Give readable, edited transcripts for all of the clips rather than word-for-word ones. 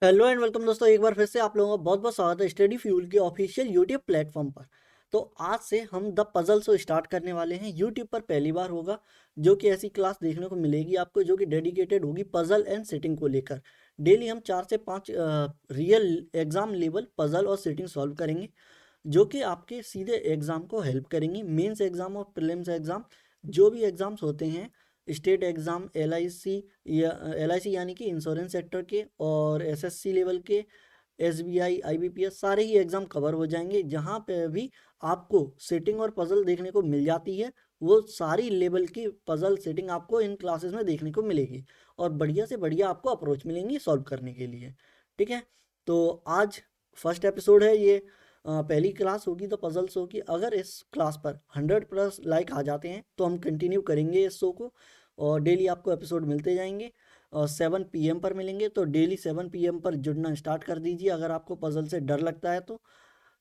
Hello and welcome दोस्तों, एक बार फिर से आप लोगों का बहुत बहुत स्वागत है स्टडी फ्यूल के ऑफिशियल यूट्यूब प्लेटफॉर्म पर। तो आज से हम द पजल को स्टार्ट करने वाले हैं। यूट्यूब पर पहली बार होगा जो कि ऐसी क्लास देखने को मिलेगी आपको, जो कि डेडिकेटेड होगी पजल एंड सिटिंग को लेकर। डेली हम 4 से 5 रियल एग्जाम लेवल पजल और सिटिंग सॉल्व करेंगे, जो कि आपके सीधे एग्ज़ाम को हेल्प करेंगी। मेंस एग्ज़ाम और प्रीलिम्स एग्ज़ाम, जो भी एग्ज़ाम्स होते हैं, स्टेट एग्ज़ाम, एलआईसी या एलआईसी यानी कि इंश्योरेंस सेक्टर के, और एसएससी लेवल के, एसबीआई, आईबीपीएस, सारे ही एग्ज़ाम कवर हो जाएंगे। जहाँ पे भी आपको सेटिंग और पज़ल देखने को मिल जाती है, वो सारी लेवल की पज़ल सेटिंग आपको इन क्लासेस में देखने को मिलेगी, और बढ़िया से बढ़िया आपको अप्रोच मिलेंगी सॉल्व करने के लिए। ठीक है, तो आज फर्स्ट एपिसोड है ये। पहली क्लास होगी तो पजल शो की। अगर इस क्लास पर 100+ लाइक आ जाते हैं तो हम कंटिन्यू करेंगे इस शो को, और डेली आपको एपिसोड मिलते जाएंगे। और 7 PM पर मिलेंगे, तो डेली 7 PM पर जुड़ना स्टार्ट कर दीजिए अगर आपको पजल से डर लगता है तो,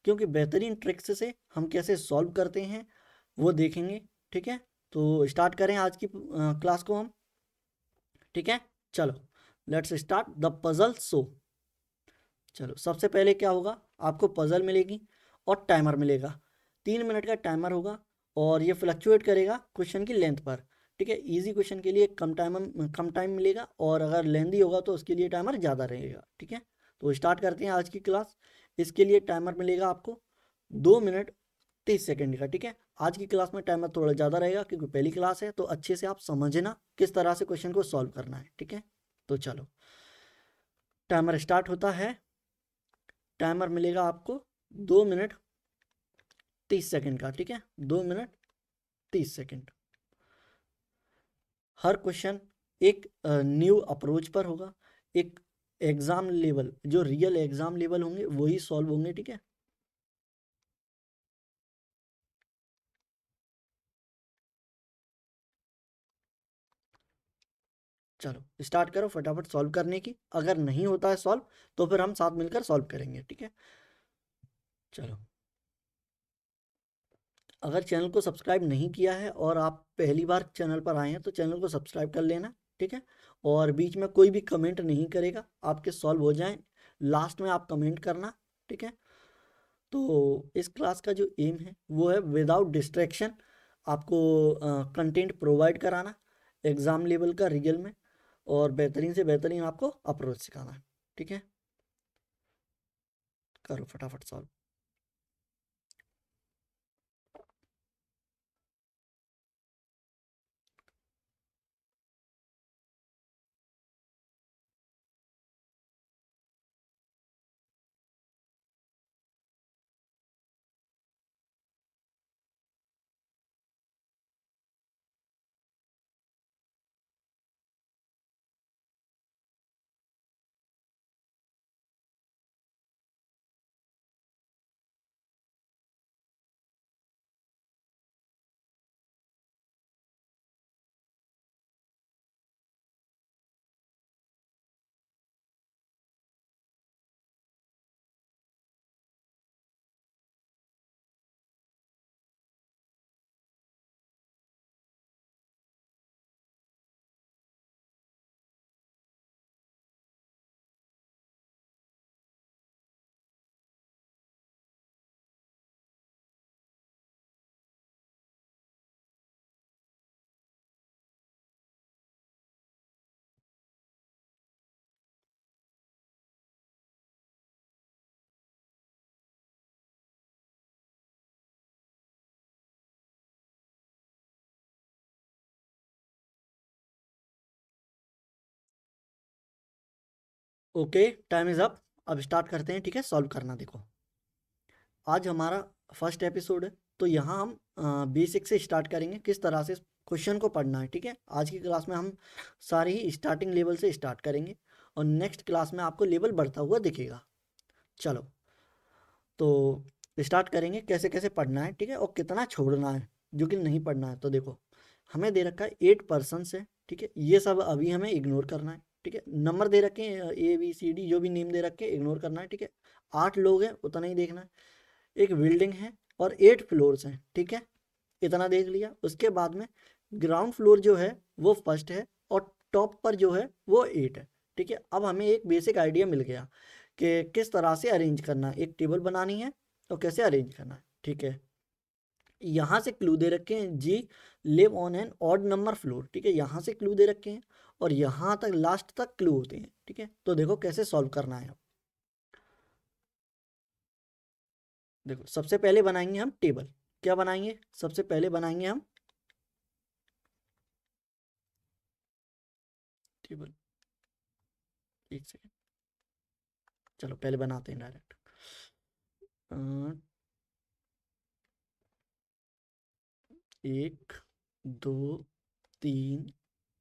क्योंकि बेहतरीन ट्रिक्स से हम कैसे सॉल्व करते हैं वो देखेंगे। ठीक है, तो स्टार्ट करें आज की क्लास को हम। ठीक है, चलो let's start the puzzle show. चलो, सबसे पहले क्या होगा, आपको पजल मिलेगी और टाइमर मिलेगा। 3 मिनट का टाइमर होगा, और ये फ्लक्चुएट करेगा क्वेश्चन की लेंथ पर। ठीक है, इजी क्वेश्चन के लिए कम टाइम मिलेगा, और अगर लेंदी होगा तो उसके लिए टाइमर ज़्यादा रहेगा। ठीक है, तो स्टार्ट करते हैं आज की क्लास। इसके लिए टाइमर मिलेगा आपको 2 मिनट 30 सेकेंड का। ठीक है, आज की क्लास में टाइमर थोड़ा ज़्यादा रहेगा क्योंकि पहली क्लास है, तो अच्छे से आप समझना किस तरह से क्वेश्चन को सॉल्व करना है। ठीक है, तो चलो, टाइमर स्टार्ट होता है। टाइमर मिलेगा आपको 2 मिनट 30 सेकेंड का। ठीक है, 2 मिनट 30 सेकेंड। हर क्वेश्चन एक न्यू अप्रोच पर होगा। एक एग्जाम लेवल, जो रियल एग्जाम लेवल होंगे वही सॉल्व होंगे। ठीक है, चलो स्टार्ट करो फटाफट सॉल्व करने की। अगर नहीं होता है सॉल्व तो फिर हम साथ मिलकर सॉल्व करेंगे। ठीक है, चलो। अगर चैनल को सब्सक्राइब नहीं किया है और आप पहली बार चैनल पर आए हैं तो चैनल को सब्सक्राइब कर लेना। ठीक है, और बीच में कोई भी कमेंट नहीं करेगा, आपके सॉल्व हो जाएं, लास्ट में आप कमेंट करना। ठीक है, तो इस क्लास का जो एम है वो है विदाउट डिस्ट्रैक्शन आपको कंटेंट प्रोवाइड कराना एग्ज़ाम लेवल का रियल में, और बेहतरीन से बेहतरीन आपको अप्रोच सिखाना है। ठीक है, करो फटाफट solve. Okay, time is up. अब स्टार्ट करते हैं। ठीक है, सॉल्व करना। देखो, आज हमारा फर्स्ट एपिसोड है, तो यहाँ हम बेसिक से स्टार्ट करेंगे किस तरह से क्वेश्चन को पढ़ना है। ठीक है, आज की क्लास में हम सारे ही स्टार्टिंग लेवल से स्टार्ट करेंगे, और नेक्स्ट क्लास में आपको लेवल बढ़ता हुआ दिखेगा। चलो, तो स्टार्ट करेंगे कैसे कैसे पढ़ना है। ठीक है, और कितना छोड़ना है जो कि नहीं पढ़ना है। तो देखो, हमें दे रखा है 8 पर्सन्स है। ठीक है, ये सब अभी हमें इग्नोर करना है। ठीक है, नंबर दे रखे हैं ABCD, जो भी नेम दे रखे हैं इग्नोर करना है। ठीक है, 8 लोग हैं उतना ही देखना है। एक बिल्डिंग है और 8 फ्लोर्स हैं। ठीक है, इतना देख लिया। उसके बाद में ग्राउंड फ्लोर जो है वो फर्स्ट है, और टॉप पर जो है वो 8 है। ठीक है। अब हमें एक बेसिक आइडिया मिल गया कि किस तरह से अरेंज करना है, एक टेबल बनानी है और कैसे अरेंज करना है, ठीक है। यहाँ से क्लू दे रखे हैं G live on an odd number floor, ठीक है, यहाँ से क्लू दे रखे हैं और यहाँ तक लास्ट तक क्लू होते हैं, ठीक है। तो देखो कैसे सॉल्व करना है। अब देखो सबसे पहले बनाएंगे हम टेबल। क्या बनाएंगे? सबसे पहले बनाएंगे हम टेबल। एक सेकेंड, चलो पहले बनाते हैं डायरेक्ट। 1 2 3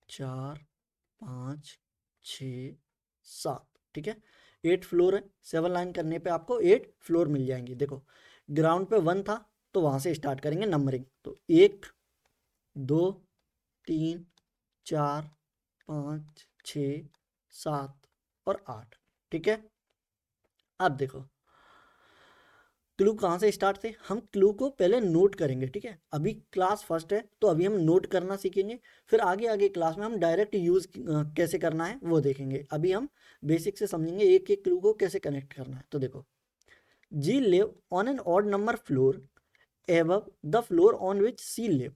4 5 6 7, ठीक है। 8 फ्लोर है, 7 लाइन करने पे आपको 8 फ्लोर मिल जाएंगे। देखो ग्राउंड पे 1 था तो वहां से स्टार्ट करेंगे नंबरिंग, तो 1 2 3 4 5 6 7 और 8, ठीक है। अब देखो क्लू कहाँ से स्टार्ट थे, हम क्लू को पहले नोट करेंगे, ठीक है। अभी क्लास फर्स्ट है तो अभी हम नोट करना सीखेंगे, फिर आगे आगे क्लास में हम डायरेक्ट यूज कैसे करना है वो देखेंगे। अभी हम बेसिक से समझेंगे एक एक क्लू को कैसे कनेक्ट करना है। तो देखो G live on an odd number floor above the floor on which C live,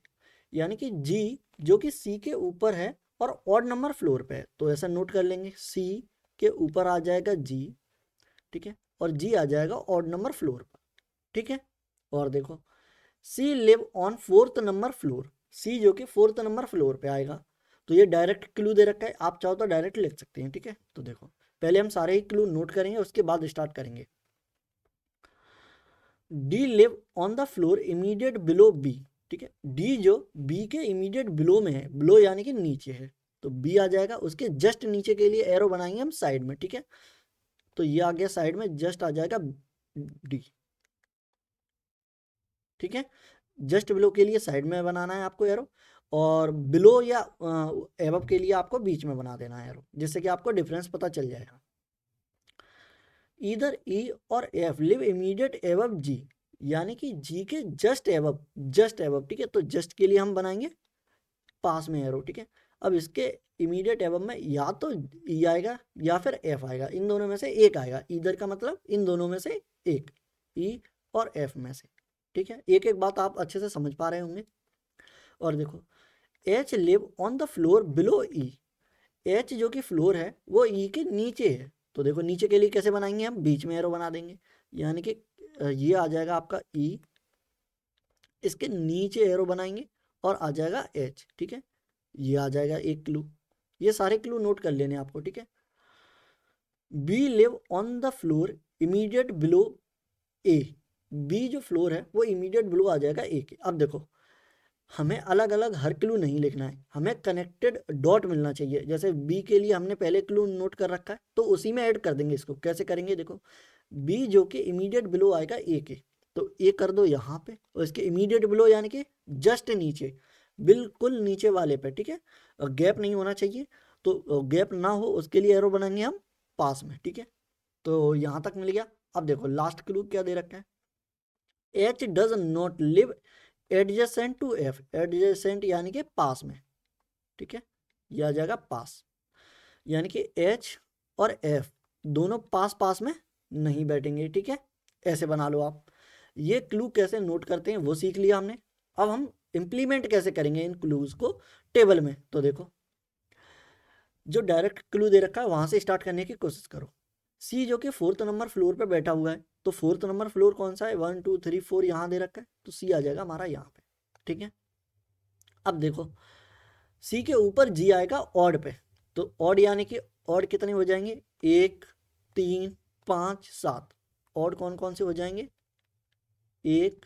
यानी कि जी जो कि सी के ऊपर है और ऑड नंबर फ्लोर पे है, तो ऐसा नोट कर लेंगे सी के ऊपर आ जाएगा जी, ठीक है, और जी आ जाएगा ऑड नंबर फ्लोर पर, ठीक है। और देखो C live on 4th number floor, C जो कि 4th नंबर फ्लोर पे आएगा, तो ये डायरेक्ट क्लू दे रखा है, आप चाहो तो डायरेक्ट लिख सकते हैं, ठीक है। तो देखो पहले हम सारे ही क्लू नोट करेंगे उसके बाद स्टार्ट करेंगे। D live on the floor immediate below B, ठीक है। डी जो बी के इमीडिएट बिलो में है, बिलो यानी कि नीचे है, तो बी आ जाएगा, उसके जस्ट नीचे के लिए एरो बनाएंगे हम साइड में, ठीक है। तो ये आ गया साइड में, जस्ट आ जाएगा डी, ठीक है। जस्ट बिलो के लिए साइड में बनाना है आपको एरो, और बिलो या एबव के लिए आपको बीच में बना देना है एरो, जिससे कि आपको डिफरेंस पता चल जाएगा। इधर ई और एफ लिव इमीडिएट एबव जी, यानी कि जी के जस्ट एबव, जस्ट एबव, ठीक है। तो जस्ट के लिए हम बनाएंगे पास में एरो, ठीक है। अब इसके इमीडिएट एबव में या तो ई आएगा या फिर एफ आएगा, इन दोनों में से एक आएगा, इधर का मतलब इन दोनों में से एक, ई और एफ में से, ठीक है। एक एक बात आप अच्छे से समझ पा रहे होंगे। और देखो H live on the floor below E, H जो कि फ्लोर है वो ई के नीचे है, तो देखो नीचे के लिए कैसे बनाएंगे, हम बीच में एरो बना देंगे, यानी कि ये आ जाएगा आपका ई, इसके नीचे एरो बनाएंगे और आ जाएगा एच, ठीक है। ये आ जाएगा एक क्लू, ये सारे क्लू नोट कर लेने आपको, ठीक है। B live on the floor immediate below A, B जो फ्लोर है वो इमीडिएट बिलो आ जाएगा ए के। अब देखो हमें अलग अलग हर क्लू नहीं लिखना है, हमें कनेक्टेड डॉट मिलना चाहिए। जैसे बी के लिए हमने पहले क्लू नोट कर रखा है तो उसी में ऐड कर देंगे इसको। कैसे करेंगे, देखो बी जो कि इमीडिएट बिलो आएगा ए के, तो ए कर दो यहाँ पे और इसके इमीडिएट बिलो यानी कि जस्ट नीचे, बिल्कुल नीचे वाले पे, ठीक है। गैप नहीं होना चाहिए, तो गैप ना हो उसके लिए एरो बनाएंगे हम पास में, ठीक है। तो यहाँ तक मिल गया। अब देखो लास्ट क्लू क्या दे रखा है, H does not live adjacent to F, adjacent यानी कि पास में, ठीक है। ये आ जाएगा पास, यानी कि एच और एफ दोनों पास पास में नहीं बैठेंगे, ठीक है। ऐसे बना लो आप। ये क्लू कैसे नोट करते हैं वो सीख लिया हमने। अब हम इंप्लीमेंट कैसे करेंगे इन क्लूज को टेबल में, तो देखो जो डायरेक्ट क्लू दे रखा है वहां से स्टार्ट करने की कोशिश करो। सी जो कि 4th नंबर फ्लोर पे बैठा हुआ है, तो 4th नंबर फ्लोर कौन सा है, 1 2 3 4 यहाँ दे रखा है, तो सी आ जाएगा हमारा यहाँ पे, ठीक है। अब देखो सी के ऊपर जी आएगा ऑड पे, तो ऑड यानी कि ऑड कितने हो जाएंगे, 1 3 5 7, ऑड कौन कौन से हो जाएंगे, 1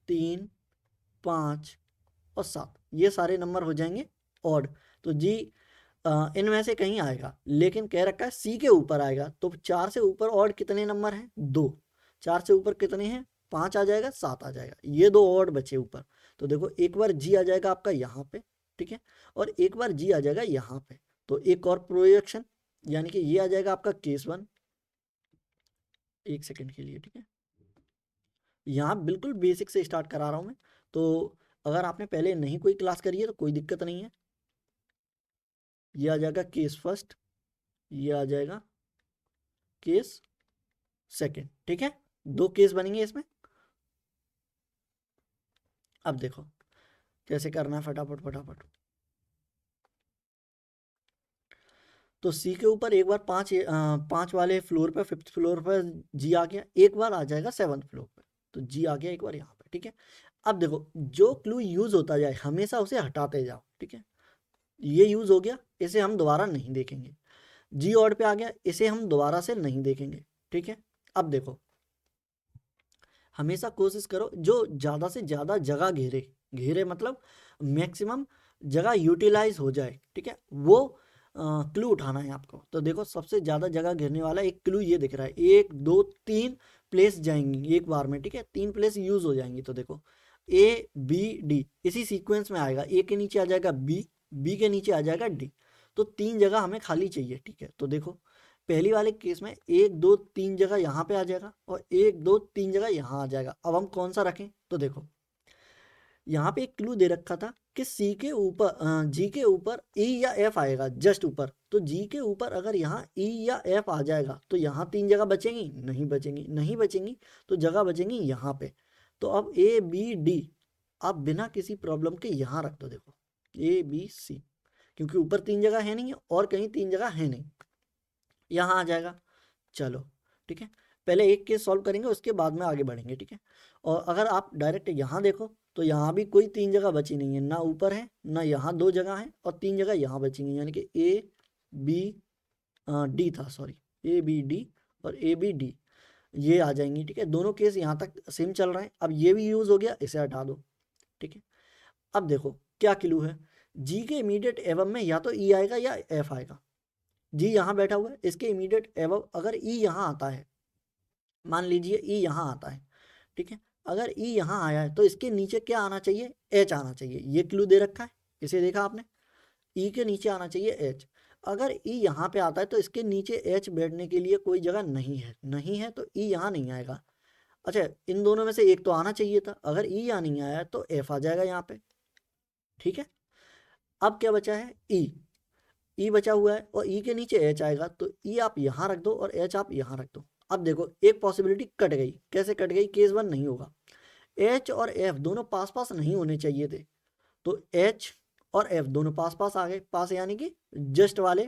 3 5 और 7, ये सारे नंबर हो जाएंगे ऑड। तो जी इनमें से कहीं आएगा, लेकिन कह रखा है सी के ऊपर आएगा, तो 4 से ऊपर ऑड कितने नंबर हैं, 2, 4 से ऊपर कितने हैं, 5 आ जाएगा, 7 आ जाएगा, ये 2 ऑड बचे ऊपर। तो देखो एक बार जी आ जाएगा आपका यहाँ पे, ठीक है, और एक बार जी आ जाएगा यहाँ पे, तो एक और प्रोजेक्शन, यानी कि ये आ जाएगा आपका केस 1। एक सेकेंड के लिए, ठीक है, यहाँ बिल्कुल बेसिक से स्टार्ट करा रहा हूँ मैं, तो अगर आपने पहले नहीं कोई क्लास करी है तो कोई दिक्कत नहीं है। ये आ जाएगा केस फर्स्ट, ये आ जाएगा केस सेकंड। ठीक है, दो केस बनेंगे इसमें। अब देखो कैसे करना है, फटाफट फटाफट। तो सी के ऊपर एक बार पांच वाले फ्लोर पे, फिफ्थ फ्लोर पे जी आ गया, एक बार आ जाएगा सेवन्थ फ्लोर पे, तो जी आ गया एक बार यहाँ पे। ठीक है, अब देखो जो क्लू यूज होता जाए हमेशा उसे हटाते जाओ। ठीक है, ये यूज हो गया, इसे हम दोबारा नहीं देखेंगे। जी ऑड पे आ गया, इसे हम दोबारा से नहीं देखेंगे। ठीक है, अब देखो हमेशा कोशिश करो जो ज़्यादा से ज़्यादा जगह घेरे, घेरे मतलब मैक्सिमम जगह यूटिलाइज हो जाए। ठीक है, वो क्लू उठाना है आपको। तो देखो सबसे ज़्यादा जगह घेरने वाला एक क्लू ये दिख रहा है, एक दो तीन प्लेस जाएंगी एक बार में। ठीक है, तीन प्लेस यूज हो जाएंगी। तो देखो ए बी डी इसी सीक्वेंस में आएगा, ए के नीचे आ जाएगा बी, बी के नीचे आ जाएगा डी। तो तीन जगह हमें खाली चाहिए। ठीक है, तो देखो पहली वाले केस में एक दो तीन जगह यहाँ पे आ जाएगा और एक दो तीन जगह यहाँ आ जाएगा। अब हम कौन सा रखें, तो देखो यहाँ पे एक क्लू दे रखा था कि सी के ऊपर जी के ऊपर ई या एफ आएगा जस्ट ऊपर। तो जी के ऊपर अगर यहाँ ई या एफ आ जाएगा तो यहाँ तीन जगह बचेंगी, नहीं बचेंगी, नहीं बचेंगी तो जगह बचेंगी यहाँ पे। तो अब ए बी डी आप बिना किसी प्रॉब्लम के यहाँ रख दो। देखो ए बी सी, क्योंकि ऊपर तीन जगह है नहीं और कहीं तीन जगह है नहीं, यहाँ आ जाएगा। चलो ठीक है, पहले एक केस सॉल्व करेंगे उसके बाद में आगे बढ़ेंगे। ठीक है, और अगर आप डायरेक्ट यहाँ देखो तो यहाँ भी कोई तीन जगह बची नहीं है, ना ऊपर है ना यहाँ दो जगह है और तीन जगह यहाँ बचेंगी, यानी कि ए बी डी था, सॉरी ए बी डी और ए बी डी ये आ जाएंगी। ठीक है, दोनों केस यहाँ तक सेम चल रहा है। अब ये भी यूज हो गया, इसे हटा दो। ठीक है, अब देखो क्या क्लू है, जी के इमीडिएट एवम में या तो ई आएगा या एफ आएगा। जी यहाँ बैठा हुआ है, इसके इमीडिएट एवम अगर ई यहाँ आता है, मान लीजिए ई यहाँ आता है। ठीक है, अगर ई यहाँ आया है तो इसके नीचे क्या आना चाहिए, एच आना चाहिए। ये क्लू दे रखा है, इसे देखा आपने, ई के नीचे आना चाहिए एच। अगर ई यहाँ पे आता है तो इसके नीचे एच बैठने के लिए कोई जगह नहीं है, नहीं है तो ई यहाँ नहीं आएगा। अच्छा, इन दोनों में से एक तो आना चाहिए था, अगर ई यहाँ नहीं आया तो एफ आ जाएगा यहाँ पे। ठीक है, अब क्या बचा है, ई, ई बचा हुआ है और ई के नीचे एच आएगा, तो ई आप यहाँ रख दो और एच आप यहाँ रख दो। अब देखो एक पॉसिबिलिटी कट गई, कैसे कट गई, केस वन नहीं होगा, एच और एफ दोनों पास पास नहीं होने चाहिए थे, तो एच और एफ दोनों पास पास आ गए, पास यानी कि जस्ट वाले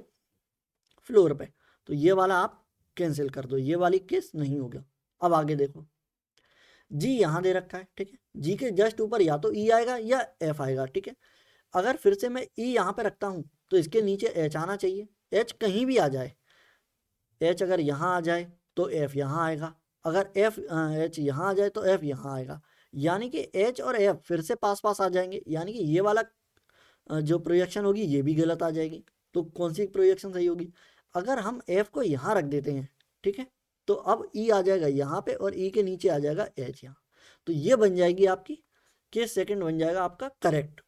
फ्लोर पे, तो ये वाला आप कैंसिल कर दो, ये वाली केस नहीं होगा। अब आगे देखो जी यहाँ दे रखा है। ठीक है, जी के जस्ट ऊपर या तो ई आएगा या एफ आएगा। ठीक है, अगर फिर से मैं ई यहाँ पे रखता हूँ तो इसके नीचे एच आना चाहिए, एच कहीं भी आ जाए, एच अगर यहाँ आ जाए तो एफ यहाँ आएगा, अगर एफ एच यहाँ आ जाए तो एफ यहाँ आएगा, यानी कि एच और एफ फिर से पास पास आ जाएंगे, यानी कि ये वाला जो प्रोजेक्शन होगी ये भी गलत आ जाएगी। तो कौन सी प्रोजेक्शन सही होगी, अगर हम एफ को यहाँ रख देते हैं, ठीक है, तो अब ई आ जाएगा यहाँ पे और ई के नीचे आ जाएगा एच यहाँ, तो ये बन जाएगी आपकी केस सेकंड, बन जाएगा आपका करेक्ट।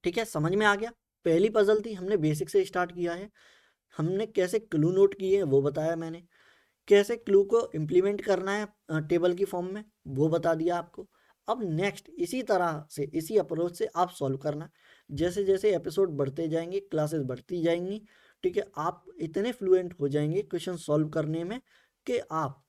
ठीक है, समझ में आ गया। पहली पजल थी, हमने बेसिक से स्टार्ट किया है, हमने कैसे क्लू नोट किए हैं वो बताया मैंने, कैसे क्लू को इम्प्लीमेंट करना है टेबल की फॉर्म में वो बता दिया आपको। अब नेक्स्ट इसी तरह से, इसी अप्रोच से आप सॉल्व करना, जैसे जैसे एपिसोड बढ़ते जाएंगे, क्लासेस बढ़ती जाएंगी। ठीक है, आप इतने फ्लुएंट हो जाएंगे क्वेश्चन सॉल्व करने में कि आप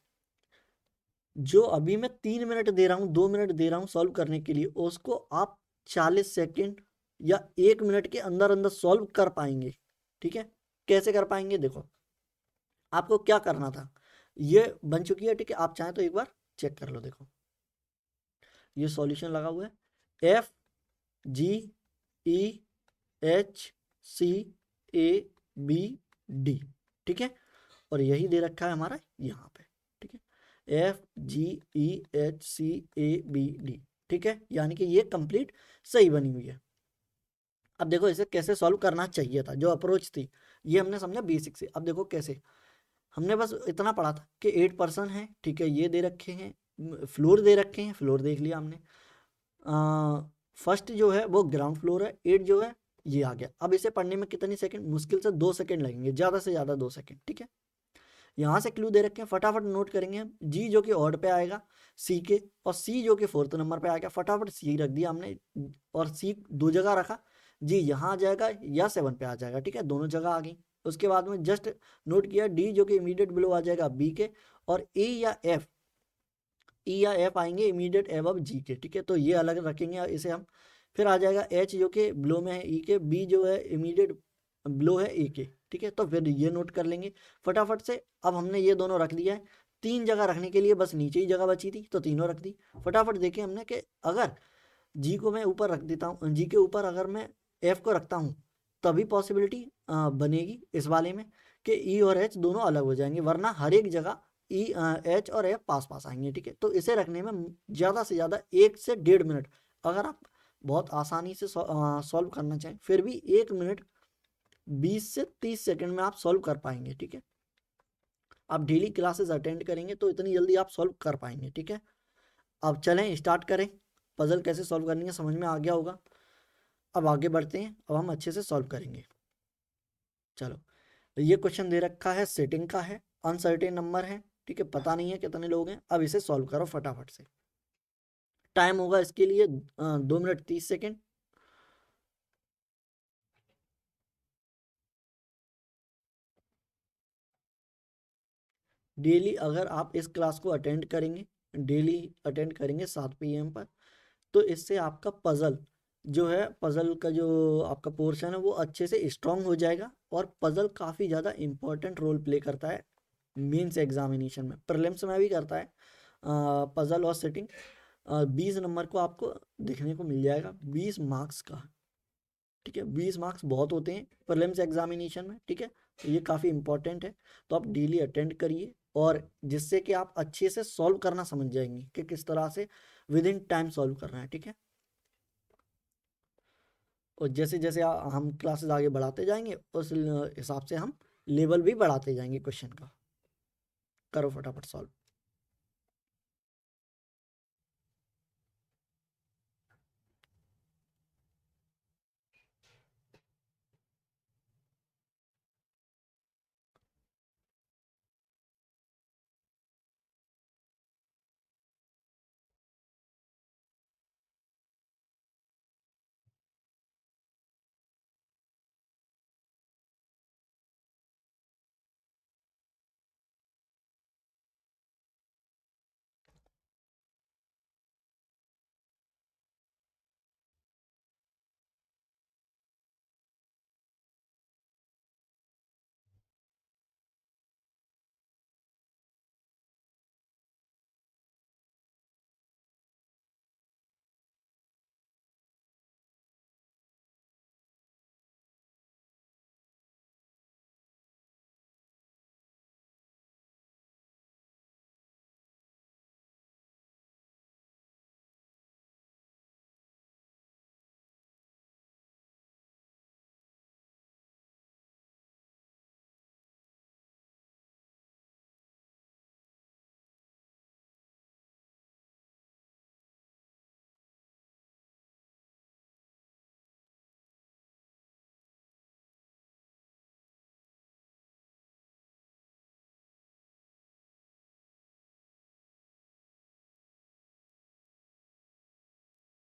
जो अभी मैं 3 मिनट दे रहा हूँ, 2 मिनट दे रहा हूँ सॉल्व करने के लिए, उसको आप 40 सेकेंड या 1 मिनट के अंदर अंदर सॉल्व कर पाएंगे। ठीक है, कैसे कर पाएंगे, देखो आपको क्या करना था, ये बन चुकी है। ठीक है, आप चाहें तो एक बार चेक कर लो। देखो ये सॉल्यूशन लगा हुआ है, F G E H C A B D. ठीक है, और यही दे रखा है हमारा यहाँ पे। ठीक है, F G E H C A B D. ठीक है, यानी कि ये कंप्लीट सही बनी हुई है। अब देखो इसे कैसे सॉल्व करना चाहिए था, जो अप्रोच थी ये हमने समझा बेसिक से। अब देखो कैसे, हमने बस इतना पढ़ा था कि 8 पर्सन है। ठीक है, ये दे रखे हैं, फ्लोर दे रखे हैं, फ्लोर देख लिया हमने। फर्स्ट जो है वो ग्राउंड फ्लोर है, 8 जो है ये आ गया। अब इसे पढ़ने में कितनी सेकंड, मुश्किल से 2 सेकंड लगेंगे, ज़्यादा से ज़्यादा 2 सेकंड। ठीक है, यहाँ से क्लू दे रखे हैं, फटाफट नोट करेंगे हम। जी जो कि ऑड पे आएगा सी के, और सी जो कि फोर्थ नंबर पे आएगा, फटाफट सी रख दिया हमने और सी दो जगह रखा, जी यहाँ आ जाएगा या 7 पे आ जाएगा। ठीक है, दोनों जगह आ गई, उसके बाद में जस्ट नोट किया डी जो कि इमीडिएट बिलो आ जाएगा बी के, और ई या एफ आएंगे इमीडिएट एबव जी के, ठीक है। तो ये अलग रखेंगे इसे हम। फिर आ जाएगा एच जो कि बिलो में है ई के, बी जो है इमीडिएट बिलो है ए के, ठीक है। तो फिर ये नोट कर लेंगे फटाफट से। अब हमने ये दोनों रख दिया है, 3 जगह रखने के लिए बस नीचे ही जगह बची थी तो तीनों रख दी। फटाफट देखें हमने कि अगर जी को मैं ऊपर रख देता हूँ, जी के ऊपर अगर मैं एफ को रखता हूँ तभी पॉसिबिलिटी बनेगी इस वाले में कि ई और एच दोनों अलग हो जाएंगे, वरना हर एक जगह ई एच और एफ पास पास आएंगे, ठीक है। तो इसे रखने में ज़्यादा से ज़्यादा 1 से 1.5 मिनट, अगर आप बहुत आसानी से सॉल्व करना चाहें फिर भी 1 मिनट 20 से 30 सेकंड में आप सॉल्व कर पाएंगे, ठीक है। आप डेली क्लासेस अटेंड करेंगे तो इतनी जल्दी आप सॉल्व कर पाएंगे, ठीक है। अब चलें स्टार्ट करें, पजल कैसे सॉल्व करनी है समझ में आ गया होगा। अब आगे बढ़ते हैं, अब हम अच्छे से सॉल्व करेंगे। चलो, ये क्वेश्चन दे रखा है, सेटिंग का है, अनसर्टेन नंबर है, ठीक है, पता नहीं है कितने लोग हैं। अब इसे सॉल्व करो फटाफट से। टाइम होगा इसके लिए 2 मिनट 30 सेकेंड। डेली अगर आप इस क्लास को अटेंड करेंगे, डेली अटेंड करेंगे 7 PM पर, तो इससे आपका पजल जो है, पजल का जो आपका पोर्शन है वो अच्छे से स्ट्रांग हो जाएगा। और पजल काफ़ी ज़्यादा इंपॉर्टेंट रोल प्ले करता है मेंस एग्जामिनेशन में, प्रीलिम्स में भी करता है पजल और सेटिंग। 20 नंबर को आपको देखने को मिल जाएगा, 20 मार्क्स का, ठीक है। 20 मार्क्स बहुत होते हैं प्रीलिम्स एग्जामिनेशन में, ठीक है। तो ये काफ़ी इंपॉर्टेंट है, तो आप डेली अटेंड करिए, और जिससे कि आप अच्छे से सॉल्व करना समझ जाएंगे कि किस तरह से विद इन टाइम सॉल्व करना है, ठीक है। और जैसे जैसे हम क्लासेस आगे बढ़ाते जाएंगे उस हिसाब से हम लेवल भी बढ़ाते जाएंगे क्वेश्चन का। करो फटाफट सॉल्व।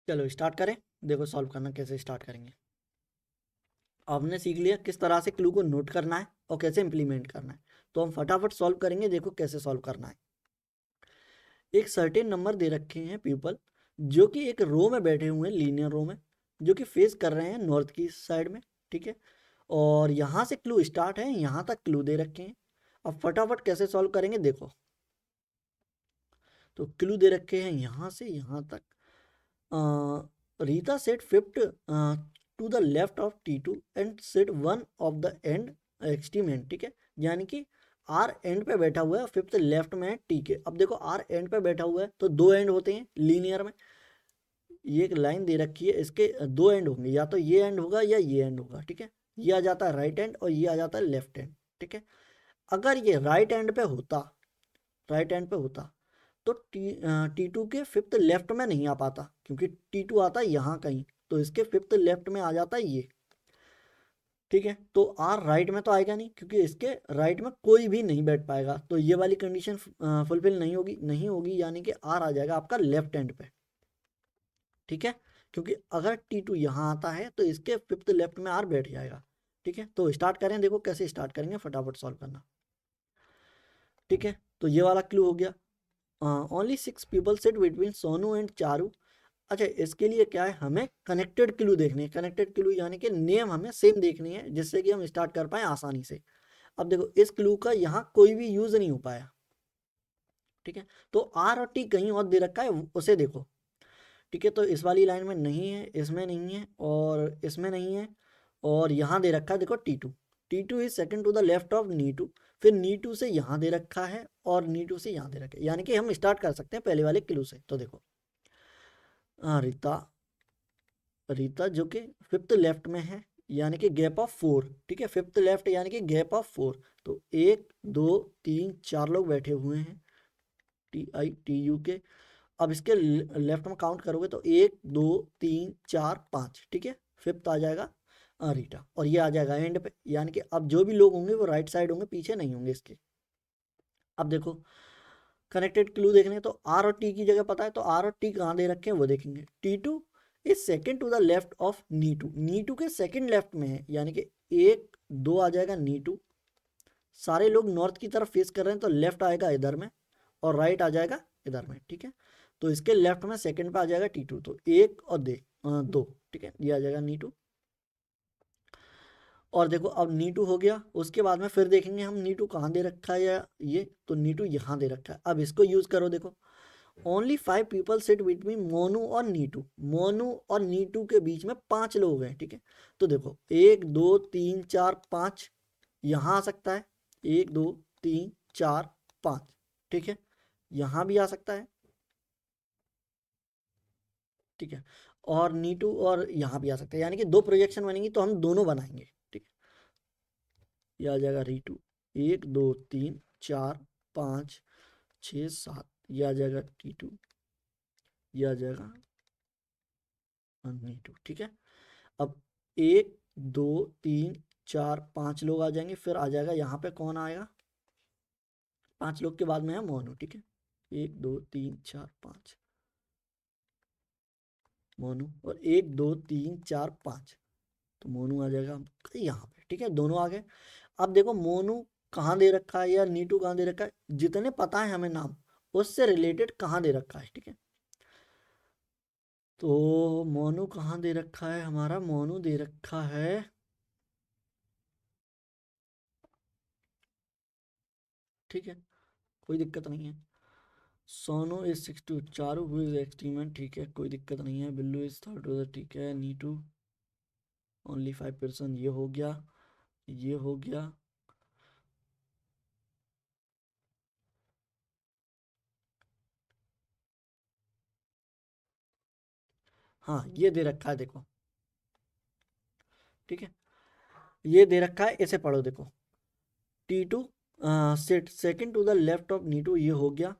चलो स्टार्ट करें, देखो सॉल्व करना कैसे स्टार्ट करेंगे। आपने सीख लिया किस तरह से क्लू को नोट करना है और कैसे इंप्लीमेंट करना है, तो हम फटाफट सॉल्व करेंगे। देखो कैसे सॉल्व करना है। एक सर्टेन नंबर दे रखे हैं पीपल जो कि एक रो में बैठे हुए हैं, लीनियर रो में, जो कि फेस कर रहे हैं नॉर्थ की साइड में, ठीक है। और यहाँ से क्लू स्टार्ट है, यहाँ तक क्लू दे रखे हैं। अब फटाफट कैसे सॉल्व करेंगे देखो। तो क्लू दे रखे हैं यहाँ से यहाँ तक। Rita sit fifth to the left of T2 and sit one of the end extreme end, ठीक है। यानी कि आर एंड पे बैठा हुआ है, फिफ्थ लेफ्ट में है टी के। अब देखो आर एंड पे बैठा हुआ है तो 2 एंड होते हैं लीनियर में। ये एक लाइन दे रखी है, इसके 2 एंड होंगे, या तो ये एंड होगा या ये एंड होगा, ठीक है। ये आ जाता है राइट एंड और ये आ जाता है लेफ्ट एंड, ठीक है। अगर ये राइट एंड पे होता, राइट एंड पे होता तो T2 के फिफ्थ लेफ्ट में नहीं आ पाता, क्योंकि T2 आता है यहाँ कहीं, तो इसके फिफ्थ लेफ्ट में आ जाता है ये, ठीक है। तो आर राइट में तो आएगा नहीं, क्योंकि इसके राइट में कोई भी नहीं बैठ पाएगा, तो ये वाली कंडीशन फुलफिल नहीं होगी, नहीं होगी, यानी कि आर आ जाएगा आपका लेफ्ट एंड पे, ठीक है। क्योंकि अगर T2 यहाँ आता है तो इसके फिफ्थ लेफ्ट में आर बैठ जाएगा, ठीक है, तो स्टार्ट करें, देखो कैसे स्टार्ट करेंगे, फटाफट सॉल्व करना। ठीक है, तो ये वाला क्लू हो गया। Only 6 people sit between Sonu and Charu. अच्छा, इसके लिए क्या है, हमें कनेक्टेड क्लू देखनी है। कनेक्टेड क्लू यानी कि नेम हमें सेम देखनी है, जिससे कि हम स्टार्ट कर पाए आसानी से। अब देखो इस क्लू का यहाँ कोई भी यूज नहीं हो पाया। ठीक है, तो आर और टी कहीं और दे रखा है, उसे देखो। ठीक है, तो इस वाली लाइन में नहीं है, इसमें नहीं है, और इसमें नहीं है, और यहाँ दे रखा है देखो T2। T2 is second to the left of Neetu. फिर नीटू से यहाँ दे रखा है, और नीटू से यहाँ दे रखा है, यानी कि हम स्टार्ट कर सकते हैं पहले वाले क्लू से। तो देखो रीता, रीता जो कि फिफ्थ लेफ्ट में है, यानी कि गैप ऑफ 4। ठीक है, फिफ्थ लेफ्ट यानी कि गैप ऑफ 4। तो 1 2 3 4 लोग बैठे हुए हैं, TITU के। अब इसके लेफ्ट में काउंट करोगे तो 1 2 3 4 5। ठीक है, फिफ्थ आ जाएगा रीटा, और ये आ जाएगा एंड पे, यानी कि अब जो भी लोग होंगे वो राइट साइड होंगे, पीछे नहीं होंगे इसके। अब देखो कनेक्टेड क्लू देखने, तो आर और टी की जगह पता है, तो आर और टी कहाँ दे रखे हैं वो देखेंगे। T2 is second to the left of Neetu. Neetu के सेकेंड लेफ्ट में है, यानी कि 1 2 आ जाएगा नीटू। सारे लोग नॉर्थ की तरफ फेस कर रहे हैं, तो लेफ्ट आएगा इधर में, और राइट आ जाएगा इधर में। ठीक है, तो इसके लेफ्ट में सेकंड पे आ जाएगा T2, तो 1 और 2। ठीक है, ये आ जाएगा नीटू। और देखो अब नीटू हो गया, उसके बाद में फिर देखेंगे हम नीटू कहाँ दे रखा है, या ये तो नीटू यहाँ दे रखा है। अब इसको यूज करो, देखो only 5 people sit between Monu और नीटू। मोनू और नीटू के बीच में 5 लोग हैं। ठीक है, तो देखो 1 2 3 4 5 यहाँ आ सकता है, 1 2 3 4 5। ठीक है, यहाँ भी आ सकता है। ठीक है, और नीटू और यहाँ भी आ सकता है, यानी कि 2 प्रोजेक्शन बनेंगी, तो हम दोनों बनाएंगे। ठीक है, ये आ जाएगा रीटू, 1 2 3 4 5 6 7। ये आ जाएगा T2, ये आ जाएगा नीटू। ठीक है, अब 1 2 3 4 5 लोग आ जाएंगे, फिर आ जाएगा यहाँ पे कौन आएगा, 5 लोग के बाद में है मोनू। ठीक है, 1 2 3 4 5 मोनू, और 1 2 3 4 5, तो मोनू आ जाएगा यहाँ पे। ठीक है, दोनों आ गए। अब देखो मोनू कहाँ दे रखा है, या नीटू कहाँ दे रखा है, जितने पता है हमें नाम, उससे रिलेटेड कहाँ दे रखा है। ठीक है, तो मोनू कहाँ दे रखा है, हमारा मोनू दे रखा है, ठीक है, कोई दिक्कत नहीं है। Sonu is 62, Charu who is extreme one. ठीक है, कोई दिक्कत नहीं है। बिल्लू इज थर्ड, ठीक है। नीटू ओनली 5%, ये हो गया, ये हो गया। हाँ, ये दे रखा है देखो। ठीक है, ये दे रखा है, इसे पढ़ो देखो। T2 sit second to the left of Neetu, ये हो गया।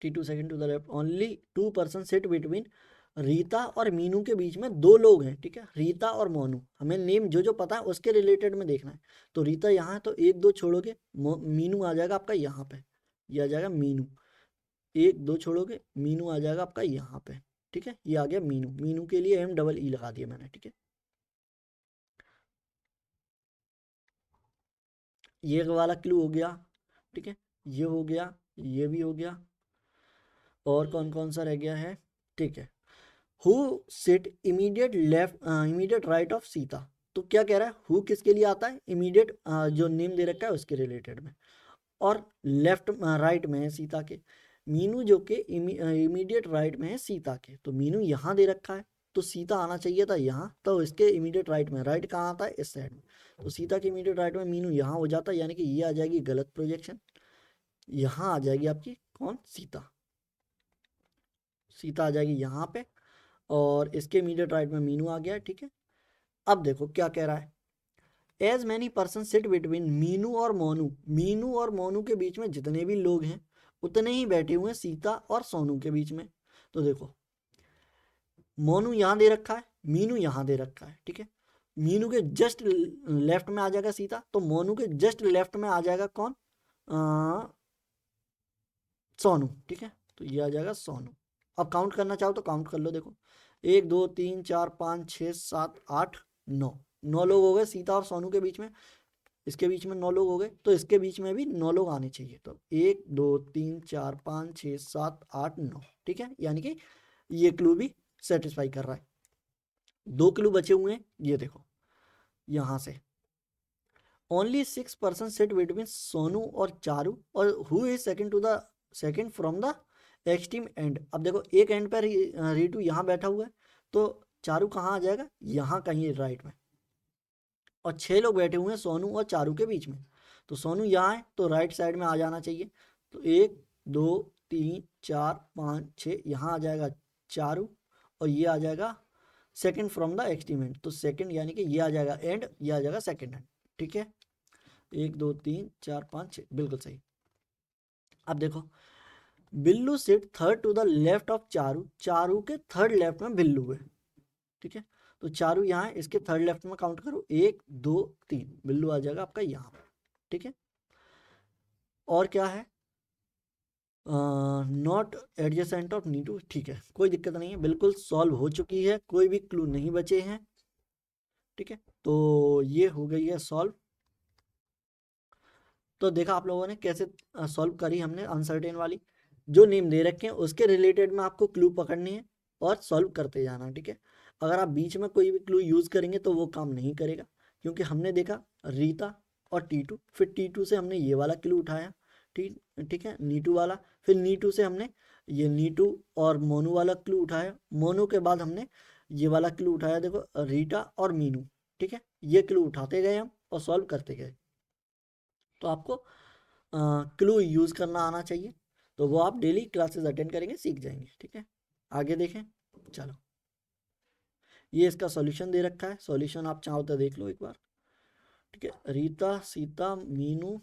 T2 second to the left, only 2% sit between Rita और मीनू के बीच में 2 लोग हैं। ठीक है, रीता और मोनू, हमें नेम जो जो पता है उसके रिलेटेड में देखना है। तो रीता यहाँ है, तो 1 2 छोड़ोगे, मीनू आ जाएगा आपका यहाँ पे, ये आ जाएगा मीनू। 1 2 छोड़ोगे, मीनू आ जाएगा आपका यहाँ पे। ठीक है, ये आ गया मीनू। मीनू के लिए MEE लगा दिया मैंने। ठीक है, ये वाला क्लू हो गया। ठीक है, ये हो गया, ये भी हो गया, और कौन कौन सा रह गया है। ठीक है, who sit immediate left immediate right of Sita. तो क्या कह रहा है, हु किसके लिए आता है, इमीडिएट जो नेम दे रखा है उसके रिलेटेड में, और लेफ्ट राइट में है सीता के। मीनू जो कि इमीडिएट राइट में है सीता के, तो मीनू यहाँ दे रखा है, तो सीता आना चाहिए था यहाँ, तो इसके इमीडिएट राइट में, राइट कहाँ आता है, इस साइड में, तो सीता के इमीडिएट राइट में मीनू यहाँ हो जाता है, यानी कि ये आ जाएगी गलत प्रोजेक्शन। यहाँ आ जाएगी आपकी कौन, सीता। सीता आ जाएगी यहाँ पे, और इसके इमीडिएट राइट में मीनू आ गया है। ठीक है, अब देखो क्या कह रहा है, as many person sit between Meenu और मोनू। मीनू और मोनू के बीच में जितने भी लोग हैं, उतने ही बैठे हुए हैं सीता और सोनू के बीच में। तो देखो मोनू यहाँ दे रखा है, मीनू यहाँ दे रखा है। ठीक है, मीनू के जस्ट लेफ्ट में आ जाएगा सीता, तो मोनू के जस्ट लेफ्ट में आ जाएगा कौन, सोनू। ठीक है, तो ये आ जाएगा सोनू। अब काउंट करना चाहो तो काउंट कर लो, देखो 1 2 3 4 5 6 7 8 9। 9 लोग हो गए सीता और सोनू के बीच में, इसके बीच में 9 लोग हो गए, तो इसके बीच में भी 9 लोग आने चाहिए। तो 1 2 3 4 5 6 7 8 9, ठीक है, यानी कि ये क्लू भी सेटिस्फाई कर रहा है। 2 क्लू बचे हुए हैं, ये देखो यहाँ से, ओनली 6% सिट बिटवीन सोनू और चारू, और who is second to the second from the extreme end. अब देखो एक एंड पर रीटू यहाँ बैठा हुआ है, तो चारू कहाँ आ जाएगा, यहाँ कहीं राइट में, और 6 लोग बैठे हुए हैं सोनू और चारू के बीच में, तो सोनू यहाँ है तो राइट साइड में आ जाना चाहिए। तो 1 2 3 4 5 6, यहाँ आ जाएगा चारू, और ये आ जाएगा second from the extreme and, तो सेकंड यानी कि ये आ जाएगा एंड, ये आ जाएगा सेकंड एंड, ठीक है। 1 2 3 4 5 6, बिल्कुल सही। अब देखो, Billu sit third to the left of Charu, Charu के थर्ड लेफ्ट में बिल्लू है, ठीक है। तो चारू यहाँ है, इसके थर्ड लेफ्ट में काउंट करो, 1 2 3, बिल्लू आ जाएगा आपका यहाँ पर, ठीक है। और क्या है, नॉट एडजेसेंट ऑफ नीटू, ठीक है, कोई दिक्कत नहीं है, बिल्कुल सॉल्व हो चुकी है, कोई भी क्लू नहीं बचे हैं, ठीक है। तो ये हो गई है सॉल्व। तो देखा आप लोगों ने कैसे सॉल्व करी हमने अनसर्टेन वाली, जो नेम दे रखे हैं उसके रिलेटेड में आपको क्लू पकड़नी है और सॉल्व करते जाना, ठीक है। अगर आप बीच में कोई भी क्लू यूज़ करेंगे तो वो काम नहीं करेगा, क्योंकि हमने देखा रीता और टीटू, फिर टीटू से हमने ये वाला क्लू उठाया, ठीक ठीक है, नीटू वाला, फिर नीटू से हमने ये नीटू और मोनू वाला क्लू उठाया, मोनू के बाद हमने ये वाला क्लू उठाया, देखो रीटा और मीनू, ठीक है। ये क्लू उठाते गए हम और सॉल्व करते गए। तो आपको क्लू यूज़ करना आना चाहिए, तो वो आप डेली क्लासेस अटेंड करेंगे सीख जाएंगे, ठीक है। आगे देखें, चलो, ये इसका सॉल्यूशन दे रखा है, सॉल्यूशन आप चाहो तो देख लो एक बार, ठीक है। रीता सीता मीनू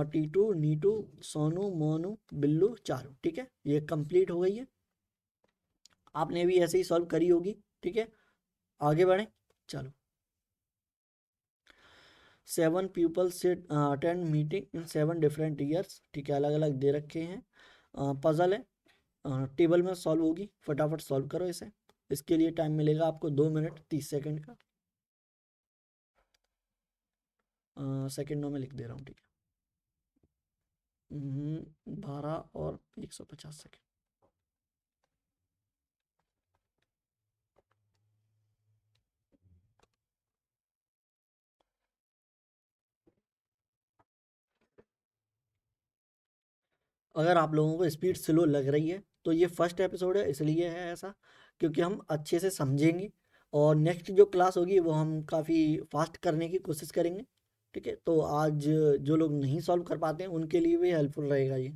टीटू नीटू सोनू मोनू बिल्लू चारू, ठीक है, ये कंप्लीट हो गई है, आपने भी ऐसे ही सॉल्व करी होगी, ठीक है। आगे बढ़ें, चलो। 7 people sit attend meeting in 7 different years, ठीक है, अलग अलग दे रखे हैं, पजल है, टेबल में सॉल्व होगी, फटाफट सॉल्व करो इसे, इसके लिए टाइम मिलेगा आपको 2 मिनट 30 सेकंड का, सेकंडों में लिख दे रहा हूँ, ठीक है। 12 और 150 सेकंड। अगर आप लोगों को स्पीड स्लो लग रही है तो ये फर्स्ट एपिसोड है, इसलिए है ऐसा, क्योंकि हम अच्छे से समझेंगे, और नेक्स्ट जो क्लास होगी वो हम काफ़ी फास्ट करने की कोशिश करेंगे, ठीक है। तो आज जो लोग नहीं सॉल्व कर पाते हैं उनके लिए भी हेल्पफुल रहेगा ये।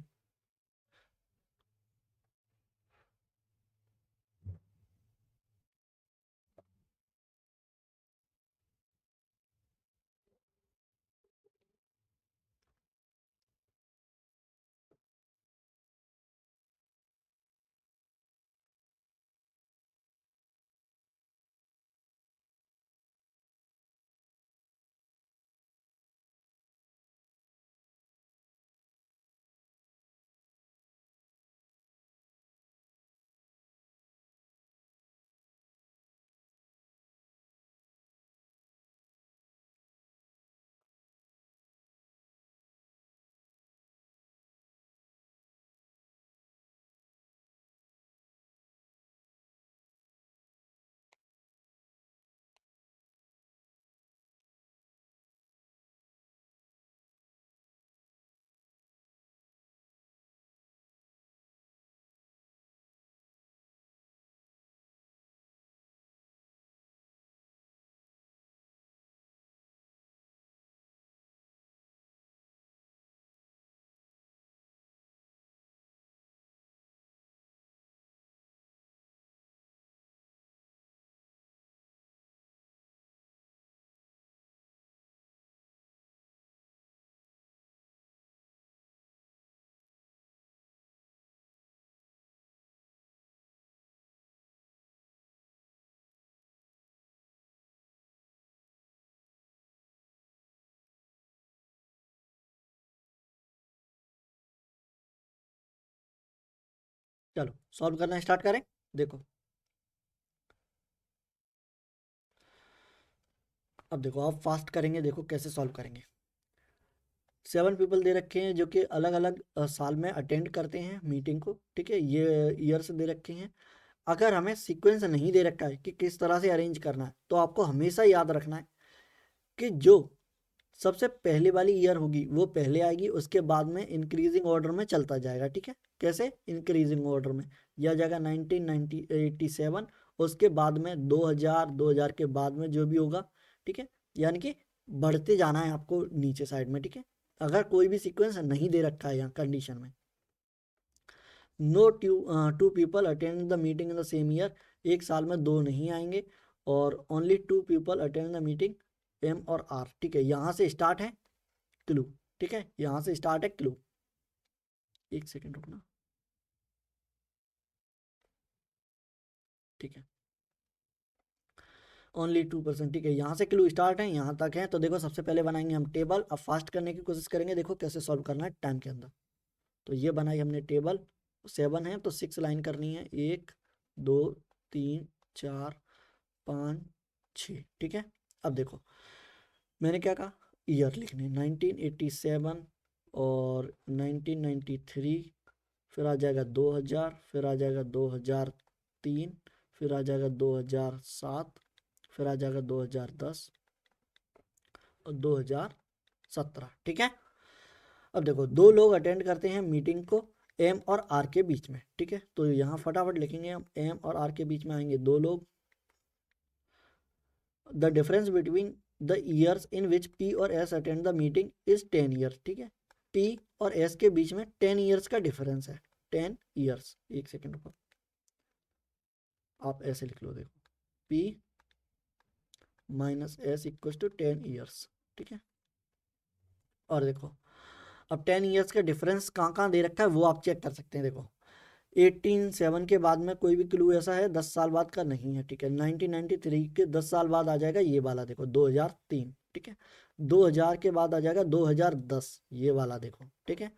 चलो सॉल्व करना स्टार्ट करें, देखो अब देखो आप फास्ट करेंगे, देखो कैसे सॉल्व करेंगे। 7 पीपल दे रखे हैं जो कि अलग अलग साल में अटेंड करते हैं मीटिंग को, ठीक है, ये ईयर्स दे रखे हैं। अगर हमें सीक्वेंस नहीं दे रखा है कि किस तरह से अरेंज करना है, तो आपको हमेशा याद रखना है कि जो सबसे पहले वाली ईयर होगी वो पहले आएगी, उसके बाद में इंक्रीजिंग ऑर्डर में चलता जाएगा, ठीक है। कैसे इंक्रीजिंग ऑर्डर में, यह आ जाएगा 1987, उसके बाद में 2000, 2000 के बाद में जो भी होगा, ठीक है, यानी कि बढ़ते जाना है आपको नीचे साइड में, ठीक है। अगर कोई भी सीक्वेंस नहीं दे रखा है यहाँ कंडीशन में, no two people attend the meeting in the same year, एक साल में दो नहीं आएंगे, और only 2 people attend the meeting, M और आर, ठीक है। यहाँ से स्टार्ट है क्लू, ठीक है, यहाँ से स्टार्ट है क्लू। एक सेकेंड रुकना, ठीक है, ओनली 2%, ठीक है, यहाँ से क्लू स्टार्ट है, यहाँ तक है। तो देखो सबसे पहले बनाएंगे हम टेबल। अब फास्ट करने की कोशिश करेंगे, देखो कैसे सॉल्व करना है टाइम के अंदर। तो ये बनाई हमने टेबल, 7 है तो 6 लाइन करनी है, 1 2 3 4 5 6, ठीक है। अब देखो मैंने क्या कहा, ईयर लिखने 1987 और 1993, फिर आ जाएगा 2000, फिर आ जाएगा 2003, फिर आ जाएगा 2007, फिर आ जाएगा 2010 और 2017, ठीक है। अब देखो दो लोग अटेंड करते हैं मीटिंग को एम और आर के बीच में, ठीक है। तो यहाँ फटाफट लिखेंगे हम, एम और आर के बीच में आएंगे दो लोग। The difference between the years in which P और S attend the meeting is 10 years, ठीक है। पी और एस के बीच में 10 ईयर्स का डिफरेंस है, 10 ईयर्स। एक सेकेंड रुको, आप ऐसे लिख लो, देखो P minus S equal to 10 years, ठीक है। और देखो अब 10 ईयर्स का डिफरेंस कहाँ कहाँ दे रखा है वो आप चेक कर सकते हैं। देखो 1807 के बाद में कोई भी क्लू ऐसा है 10 साल बाद का नहीं है, ठीक है। 1993 के 10 साल बाद आ जाएगा ये वाला, देखो 2003, ठीक है। 2000 के बाद आ जाएगा 2010, ये वाला देखो, ठीक है।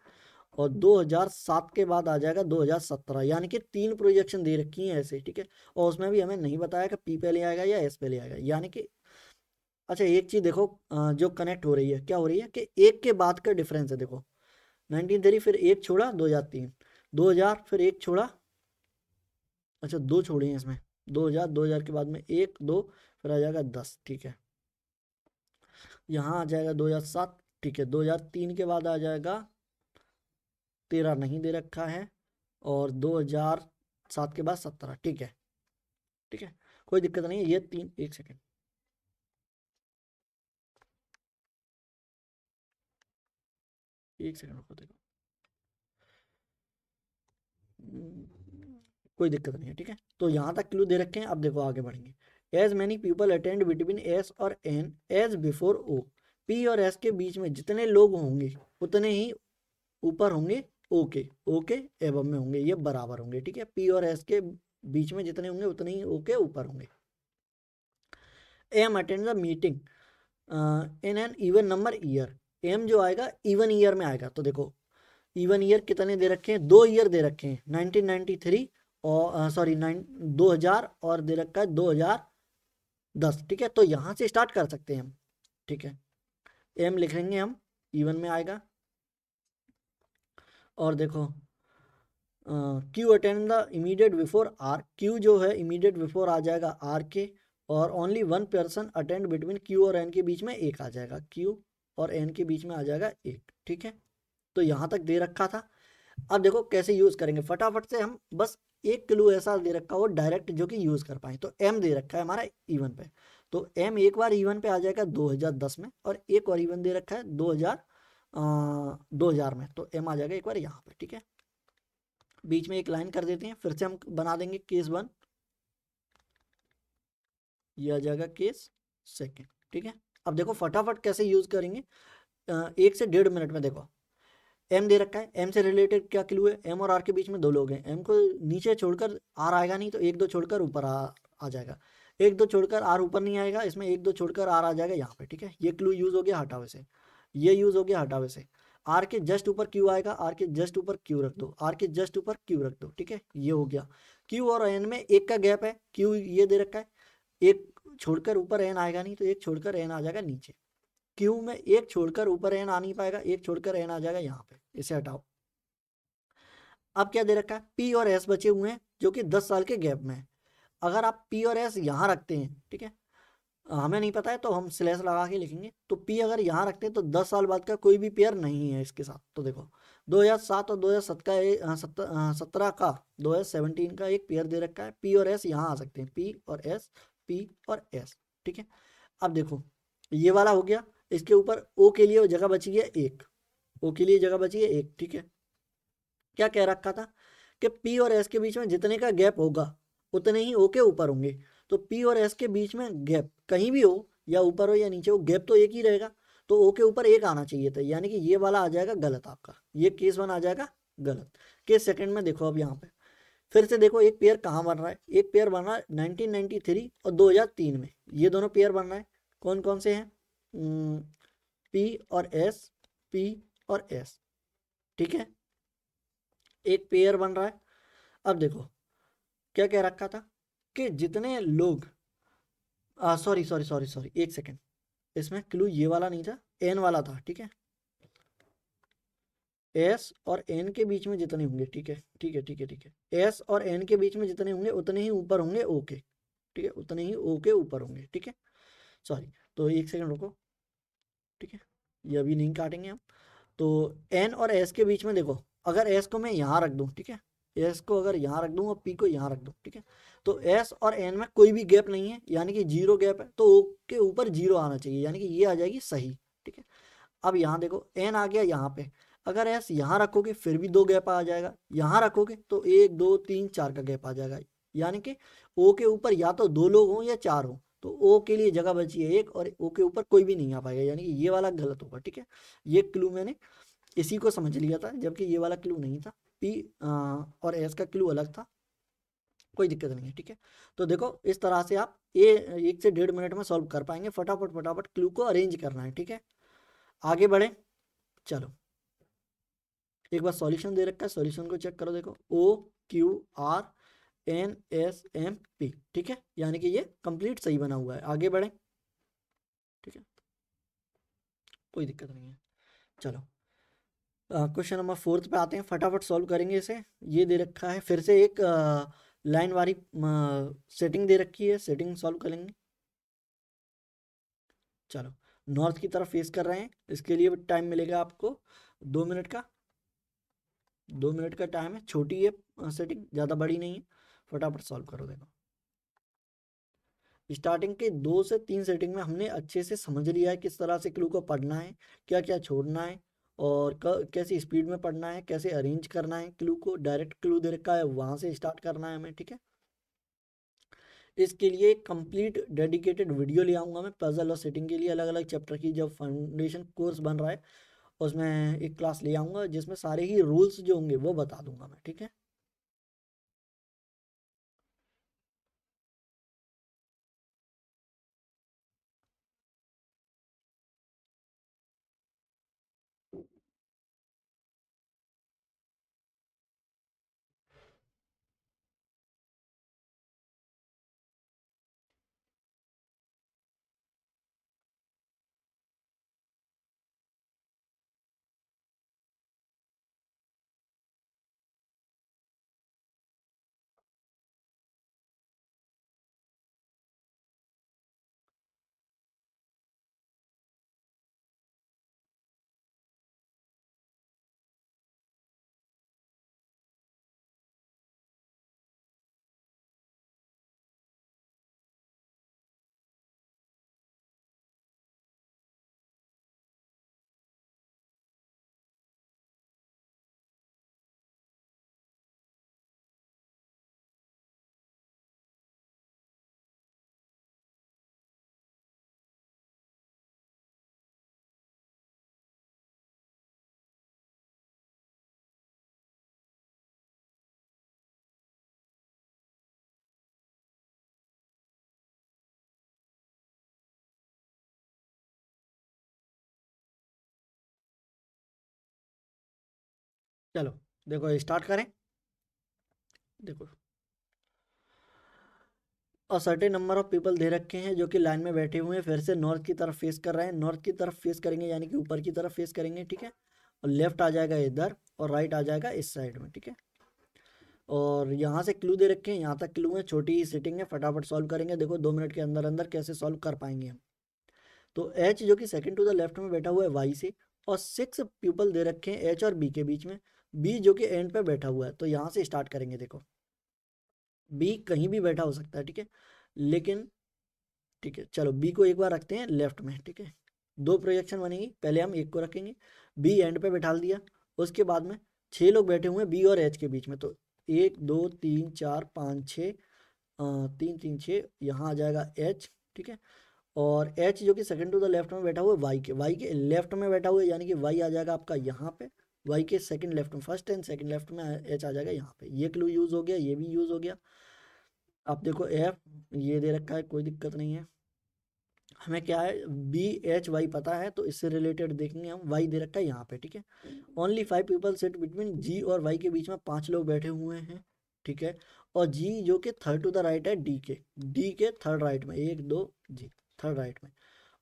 और 2007 के बाद आ जाएगा 2017, यानी कि 3 प्रोजेक्शन दे रखी हैं ऐसे, ठीक है। और उसमें भी हमें नहीं बताया कि पी पहले आएगा या एस पहले आएगा, यानी कि अच्छा एक चीज देखो, जो कनेक्ट हो रही है, क्या हो रही है कि एक के बाद का डिफरेंस है। देखो 1993 फिर एक छोड़ा 2003, 2000 फिर एक छोड़ा, अच्छा दो छोड़े हैं इसमें, 2000, 2000 के बाद में एक दो, फिर आ जाएगा 10, ठीक है। यहाँ आ जाएगा 2007, ठीक है। 2003 के बाद आ जाएगा 13, नहीं दे रखा है, और 2007 के बाद 17, ठीक है, ठीक है, कोई दिक्कत नहीं है। ये तीन, एक सेकेंड, एक सेकेंड रुको, देखो कोई दिक्कत नहीं है, ठीक है। तो यहाँ तक क्लू दे रखे हैं। अब देखो आगे बढ़ेंगे। As many people attend between S और N as before O, P और एस के बीच में जितने लोग होंगे उतने ही ऊपर होंगे ओ के, ओ के एवं में होंगे, ये बराबर होंगे, ठीक है। पी और एस के बीच में जितने होंगे उतने ही ओ के ऊपर होंगे। M attend the meeting in an even number year, M जो आएगा इवन ईयर में आएगा। तो देखो इवन ईयर कितने दे रखे हैं, 2 ईयर दे रखे हैं, 1993 और सॉरी 2000, और दे रखा है 2010, ठीक है। तो यहाँ से स्टार्ट कर सकते हैं हम, ठीक है। एम लिख लेंगे हम, इवन में आएगा। और देखो Q attend the immediate before R, Q जो है इमीडिएट बिफोर आ जाएगा आर के, और only 1 person attend between Q और एन के बीच में एक आ जाएगा, क्यू और एन के बीच में आ जाएगा एक, ठीक है। तो यहाँ तक दे रखा था। अब देखो कैसे यूज करेंगे, फटाफट से हम बस एक क्लू ऐसा दे रखा हो डायरेक्ट जो कि यूज कर पाए। तो एम दे रखा है हमारा इवन पे, तो एम एक बार इवन पे आ जाएगा 2010 में, और एक और इवन दे रखा है 2000 में, तो एम आ जाएगा एक बार यहाँ पे, ठीक है। बीच में एक लाइन कर देते हैं, फिर से हम बना देंगे केस 1, ये आ जाएगा केस 2, ठीक है। अब देखो फटाफट कैसे यूज करेंगे, 1 से 1.5 मिनट में। देखो एम दे रखा है, एम से रिलेटेड क्या क्लू है, एम और आर के बीच में दो लोग हैं, एम को नीचे छोड़कर आर आएगा नहीं, तो एक दो छोड़कर ऊपर आ जाएगा, एक दो छोड़कर आर ऊपर नहीं आएगा, इसमें एक दो छोड़कर आर आ जाएगा यहाँ पे, ठीक है। ये क्लू यूज हो गया, हटावे से, ये यूज हो गया हटावे से। आर के जस्ट ऊपर क्यू आएगा, आर के जस्ट ऊपर क्यू रख दो, आर के जस्ट ऊपर क्यू रख दो, ठीक है, ये हो गया। क्यू और एन में एक का गैप है, क्यू ये दे रखा है, एक छोड़कर ऊपर एन आएगा नहीं, तो एक छोड़कर एन आ जाएगा नीचे। क्यू में एक छोड़कर ऊपर एन आ नहीं पाएगा, एक छोड़कर एन आ जाएगा यहाँ पे, इसे हटाओ। अब क्या दे रखा है, पी और एस बचे हुए हैं जो कि 10 साल के गैप में है। अगर आप पी और एस यहाँ रखते हैं, ठीक है, हमें नहीं पता है तो हम स्लैश लगा के लिखेंगे, तो पी अगर यहाँ रखते हैं तो 10 साल बाद का कोई भी पेयर नहीं है इसके साथ। तो देखो 2007 और 2017 का 2017 का एक पेयर दे रखा है, पी और एस यहाँ आ सकते हैं, पी और एस, पी और एस, ठीक है। अब देखो ये वाला हो गया, इसके ऊपर ओ के लिए जगह बची है एक, ओ के लिए जगह बची है एक, ठीक है। क्या कह रखा था कि पी और एस के बीच में जितने का गैप होगा उतने ही ओ के ऊपर होंगे। तो पी और एस के बीच में गैप कहीं भी हो, या ऊपर हो या नीचे हो, गैप तो एक ही रहेगा, तो ओ के ऊपर एक आना चाहिए था, यानी कि ये वाला आ जाएगा गलत आपका, ये केस वन आ जाएगा गलत। केस सेकंड में देखो, अब यहाँ पे फिर से देखो एक पेयर कहाँ बन रहा है, एक पेयर बन रहा है 1993 और 2003 में, ये दोनों पेयर बन रहा है। कौन कौन से हैं, पी और एस, पी और एस, ठीक है, एक पेयर बन रहा है। अब देखो क्या कह रखा था कि जितने लोग, सॉरी सॉरी सॉरी सॉरी, एक सेकेंड, इसमें क्लू ये वाला नहीं था, एन वाला था, ठीक है। एस और एन के बीच में जितने होंगे, ठीक है ठीक है ठीक है ठीक है, एस और एन के बीच में जितने होंगे उतने ही ऊपर होंगे ओ के, ठीक है, उतने ही ओ के ऊपर होंगे, ठीक है। सॉरी, तो एक सेकंड रुको, ठीक है, ये अभी नहीं काटेंगे हम। तो एन और एस के बीच में देखो, अगर एस को मैं यहाँ रख दूँ, ठीक है, एस को अगर यहाँ रख दूँ और पी को यहाँ रख दूँ, ठीक है, तो एस और एन में कोई भी गैप नहीं है, यानी कि जीरो गैप है, तो ओ के ऊपर जीरो आना चाहिए, यानी कि ये आ जाएगी सही, ठीक है। अब यहाँ देखो एन आ गया यहाँ पे, अगर एस यहाँ रखोगे फिर भी दो गैप आ जाएगा, यहाँ रखोगे तो एक दो तीन चार का गैप आ जाएगा, यानी कि ओ के ऊपर या तो दो लोग हों या चार हों, तो ओ के लिए जगह बची है एक, और ओ के ऊपर कोई भी नहीं आ पाएगा, यानी कि ये वाला गलत होगा, ठीक है। ये क्लू मैंने इसी को समझ लिया था, जबकि ये वाला क्लू नहीं था, पी और एस का क्लू अलग था, कोई दिक्कत नहीं है, ठीक है। तो देखो इस तरह से आप ये 1 से 1.5 मिनट में सॉल्व कर पाएंगे, फटाफट फटाफट क्लू को अरेंज करना है, ठीक है। आगे बढ़े, चलो एक बार सॉल्यूशन दे रखा है, सॉल्यूशन को चेक करो, देखो O Q R N S M P, ठीक है, यानी कि ये कंप्लीट सही बना हुआ है। आगे बढ़े, ठीक है, कोई दिक्कत नहीं है। चलो क्वेश्चन नंबर 4 पे आते हैं, फटाफट सॉल्व करेंगे इसे। ये दे रखा है फिर से एक लाइन वाली सेटिंग दे रखी है, सेटिंग सॉल्व करेंगे। चलो नॉर्थ की तरफ फेस कर रहे हैं, इसके लिए टाइम मिलेगा आपको 2 मिनट का, 2 मिनट का टाइम है, छोटी है सेटिंग, ज़्यादा बड़ी नहीं है, फटाफट सॉल्व करो। देखो स्टार्टिंग के 2 से 3 सेटिंग में हमने अच्छे से समझ लिया है किस तरह से क्लू को पढ़ना है, क्या क्या छोड़ना है, और कैसी स्पीड में पढ़ना है, कैसे अरेंज करना है क्लू को, डायरेक्ट क्लू दे रखा है वहाँ से स्टार्ट करना है हमें, ठीक है। इसके लिए एक कंप्लीट डेडिकेटेड वीडियो ले आऊँगा मैं, पजल और सेटिंग के लिए अलग अलग चैप्टर की, जब फाउंडेशन कोर्स बन रहा है उसमें एक क्लास ले आऊँगा जिसमें सारे ही रूल्स जो होंगे वो बता दूंगा मैं, ठीक है। चलो देखो स्टार्ट करें, देखो और certain number of people they रखे हैं जो कि लाइन में बैठे हुए हैं, फिर से नॉर्थ की तरफ फेस कर रहे हैं, नॉर्थ की तरफ फेस करेंगे यानी कि ऊपर की तरफ फेस करेंगे, ठीक है। और लेफ्ट आ जाएगा इधर और राइट आ जाएगा इस साइड में, ठीक है। और यहाँ से क्लू दे रखे हैं, यहाँ तक क्लू है, छोटी ही सिटिंग है, फटाफट सॉल्व करेंगे। देखो 2 मिनट के अंदर अंदर कैसे सॉल्व कर पाएंगे हम। तो एच जो कि सेकंड टू द लेफ्ट में बैठा हुआ है वाई से, और 6 पीपल दे रखे हैं एच और बी के बीच में, बी जो कि एंड पे बैठा हुआ है। तो यहाँ से स्टार्ट करेंगे। देखो बी कहीं भी बैठा हो सकता है, ठीक है, लेकिन ठीक है चलो बी को एक बार रखते हैं लेफ्ट में, ठीक है। 2 प्रोजेक्शन बनेगी, पहले हम एक को रखेंगे, बी एंड पे बैठा दिया। उसके बाद में 6 लोग बैठे हुए हैं बी और एच के बीच में, तो 1 2 3 4 5 6, 3 3 6, यहाँ आ जाएगा एच, ठीक है। और एच जो कि सेकंड टू द लेफ्ट में बैठा हुआ है वाई के लेफ्ट में बैठा हुआ है, यानी कि वाई आ जाएगा आपका यहाँ पे, वाई के सेकंड लेफ्ट में, फर्स्ट एंड सेकंड लेफ्ट में एच आ जाएगा यहाँ पे। ये क्लू यूज़ हो गया, ये भी यूज़ हो गया। अब देखो एफ ये दे रखा है, कोई दिक्कत नहीं है। हमें क्या है, बी एच वाई पता है, तो इससे रिलेटेड देखेंगे हम। वाई दे रखा है यहाँ पे, ठीक है। ओनली 5 पीपल सिट बिटवीन जी और वाई के बीच में 5 लोग बैठे हुए हैं, ठीक है। और जी जो कि थर्ड टू द राइट है डी के थर्ड राइट में, 1 2 जी थर्ड राइट में।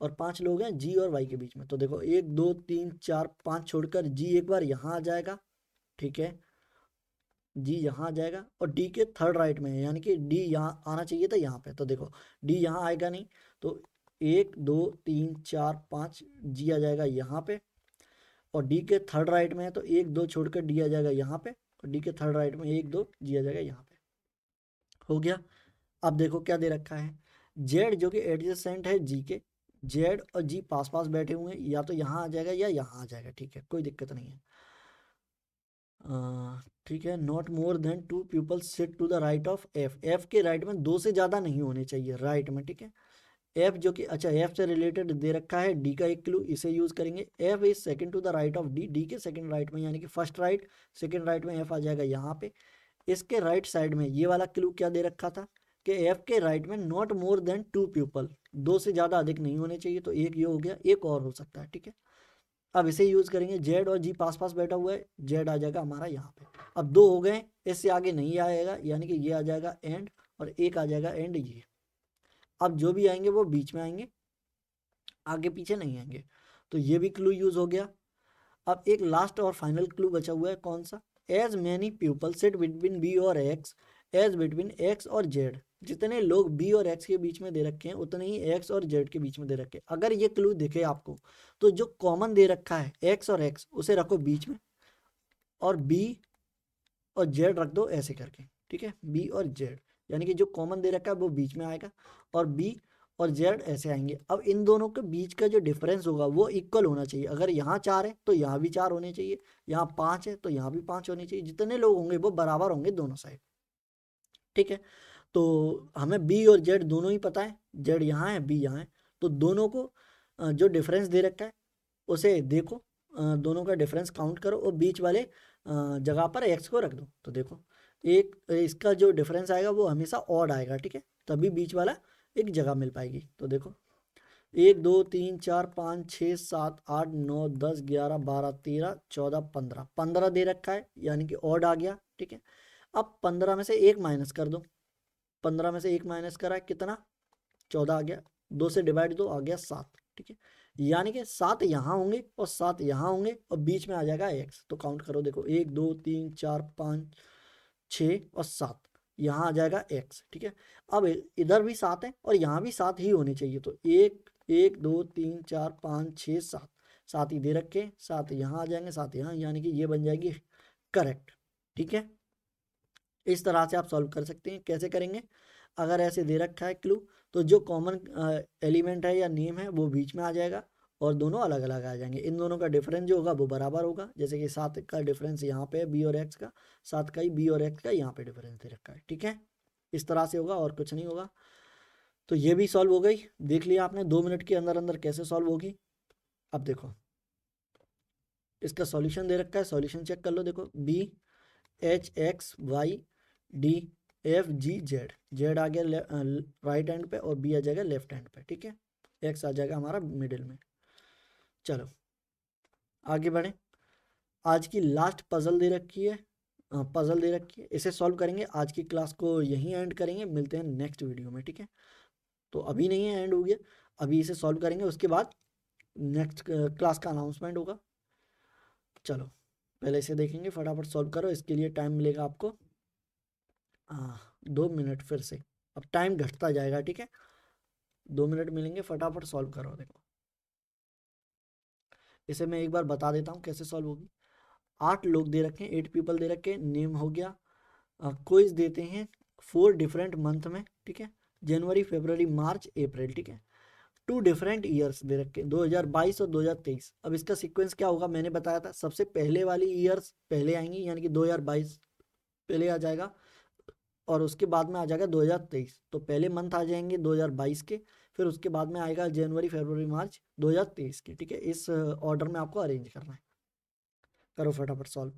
और 5 लोग हैं जी और वाई के बीच में, तो देखो 1 2 3 4 5 छोड़कर जी एक बार यहाँ आ जाएगा, ठीक है। जी यहाँ आ जाएगा और डी के थर्ड राइट में है, यानी कि डी यहाँ आना चाहिए था यहाँ पे, तो देखो डी यहाँ आएगा नहीं, तो 1 2 3 4 5 जी आ जाएगा यहाँ पे। और डी के थर्ड राइट में है, तो 1 2 छोड़कर डी आ जाएगा यहाँ पे, और डी के थर्ड राइट में 1 2 जी आ जाएगा यहाँ पे। हो गया। अब देखो क्या दे रखा है, जेड जो कि एडजेसेंट है जी के, जेड और जी पास पास बैठे हुए हैं, या तो यहाँ आ जाएगा या यहाँ आ जाएगा, ठीक है, कोई दिक्कत नहीं है। ठीक है। Not more than 2 people sit to the right of F, F के राइट में 2 से ज़्यादा नहीं होने चाहिए राइट में, ठीक है। एफ जो कि अच्छा एफ से रिलेटेड दे रखा है, डी का एक क्लू इसे यूज करेंगे। F is second to the right of D, D के सेकंड राइट में, यानी कि फर्स्ट राइट सेकंड राइट में एफ आ जाएगा यहाँ पे। इसके राइट साइड में ये वाला क्लू क्या दे रखा था कि एफ के राइट में नॉट मोर देन 2 पीपल, 2 से ज़्यादा अधिक नहीं होने चाहिए, तो एक ये हो गया, एक और हो सकता है, ठीक है। अब इसे यूज करेंगे, जेड और जी पास पास बैठा हुआ है, जेड आ जाएगा हमारा यहाँ पे। अब 2 हो गए, इससे आगे नहीं आएगा, यानी कि ये आ जाएगा एंड, और एक आ जाएगा एंड ये। अब जो भी आएंगे वो बीच में आएंगे, आगे पीछे नहीं आएंगे, तो ये भी क्लू यूज हो गया। अब एक लास्ट और फाइनल क्लू बचा हुआ है, कौन सा, as many people sit between B और एक्स एज बिटवीन एक्स और जेड, जितने लोग बी और एक्स के बीच में दे रखे हैं उतने ही एक्स और जेड के बीच में दे रखे हैं। अगर ये क्लू दिखे आपको, तो जो कॉमन दे रखा है एक्स और एक्स उसे रखो बीच में, और बी और जेड रख दो ऐसे करके, ठीक है, बी और जेड, यानी कि जो कॉमन दे रखा है वो बीच में आएगा, और बी और जेड ऐसे आएंगे। अब इन दोनों के बीच का जो डिफरेंस होगा वो इक्वल होना चाहिए। अगर यहाँ 4 है तो यहाँ भी 4 होने चाहिए, यहाँ 5 है तो यहाँ भी 5 होने चाहिए, जितने लोग होंगे वो बराबर होंगे दोनों साइड, ठीक है। तो हमें बी और जेड दोनों ही पता है, जेड यहाँ है बी यहाँ है, तो दोनों को जो डिफरेंस दे रखा है उसे देखो, दोनों का डिफरेंस काउंट करो और बीच वाले जगह पर एक्स को रख दो। तो देखो एक इसका जो डिफरेंस आएगा वो हमेशा ऑड आएगा, ठीक है, तभी बीच वाला एक जगह मिल पाएगी। तो देखो 1 2 3 4 5 6 7 8 9 10 11 12 13 14 15, 15 दे रखा है, यानी कि ऑड आ गया, ठीक है। अब 15 में से एक माइनस कर दो, 15 में से एक माइनस करा कितना, 14 आ गया, 2 से डिवाइड दो आ गया 7, ठीक है। यानी कि 7 यहाँ होंगे और 7 यहाँ होंगे और बीच में आ जाएगा एक्स। तो काउंट करो, देखो 1 2 3 4 5 6 और 7, यहाँ आ जाएगा एक्स, ठीक है। अब इधर भी 7 है और यहाँ भी 7 ही होने चाहिए, तो 1 1 2 3 4 5 6 7, 7 ही दे रखे, 7 यहाँ आ जाएंगे 7 यहाँ, यानी कि ये बन जाएगी करेक्ट, ठीक है। इस तरह से आप सॉल्व कर सकते हैं। कैसे करेंगे, अगर ऐसे दे रखा है क्लू, तो जो कॉमन एलिमेंट है या नेम है वो बीच में आ जाएगा और दोनों अलग अलग आ जाएंगे। इन दोनों का डिफरेंस जो होगा वो बराबर होगा, जैसे कि 7 का डिफरेंस यहाँ पे है बी और एक्स का, 7 का ही बी और एक्स का यहाँ पे डिफरेंस दे रखा है, ठीक है। इस तरह से होगा और कुछ नहीं होगा। तो ये भी सॉल्व हो गई, देख लिया आपने 2 मिनट के अंदर अंदर कैसे सॉल्व होगी। अब देखो इसका सॉल्यूशन दे रखा है, सॉल्यूशन चेक कर लो। देखो B H X Y D F G Z, Z आ गया राइट हैंड पे और बी आ जाएगा लेफ्ट हैंड पे, ठीक है। एक्स आ जाएगा हमारा मिडिल में। चलो आगे बढ़े, आज की लास्ट पजल दे रखी है, पजल दे रखी है, इसे सॉल्व करेंगे। आज की क्लास को यहीं एंड करेंगे, मिलते हैं नेक्स्ट वीडियो में, ठीक है। तो अभी नहीं है, एंड हो गया, अभी इसे सॉल्व करेंगे, उसके बाद नेक्स्ट क्लास का अनाउंसमेंट होगा। चलो पहले इसे देखेंगे, फटाफट सॉल्व करो, इसके लिए टाइम मिलेगा आपको 2 मिनट। फिर से अब टाइम घटता जाएगा, ठीक है, 2 मिनट मिलेंगे, फटाफट सॉल्व करो। देखो इसे मैं एक बार बता देता हूँ कैसे सॉल्व होगी। 8 लोग दे रखे हैं, 8 पीपल दे रखे हैं, नेम हो गया। क्विज देते हैं 4 डिफरेंट मंथ में, ठीक है, जनवरी फरवरी मार्च अप्रैल, ठीक है। 2 डिफरेंट ईयर्स दे रखे हैं, 2022 और 2023। अब इसका सीक्वेंस क्या होगा, मैंने बताया था, सबसे पहले वाली ईयर्स पहले आएंगी, यानी कि 2022 पहले आ जाएगा, और उसके बाद में आ जाएगा 2023। तो पहले मंथ आ जाएंगे 2022 के, फिर उसके बाद में आएगा जनवरी फरवरी मार्च 2023 के, ठीक है। इस ऑर्डर में आपको अरेंज करना है। करो फटाफट सॉल्व।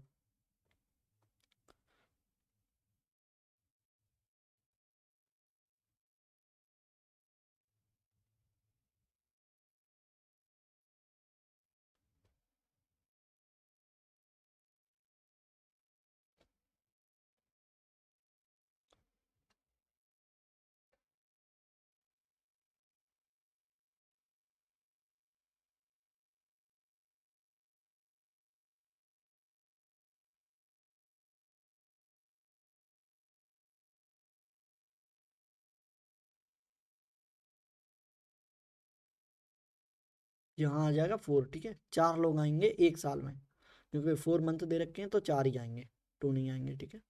यहाँ आ जाएगा 4, ठीक है, 4 लोग आएंगे एक साल में, क्योंकि 4 मंथ दे रखे हैं तो 4 ही आएंगे, 2 नहीं आएंगे, ठीक है।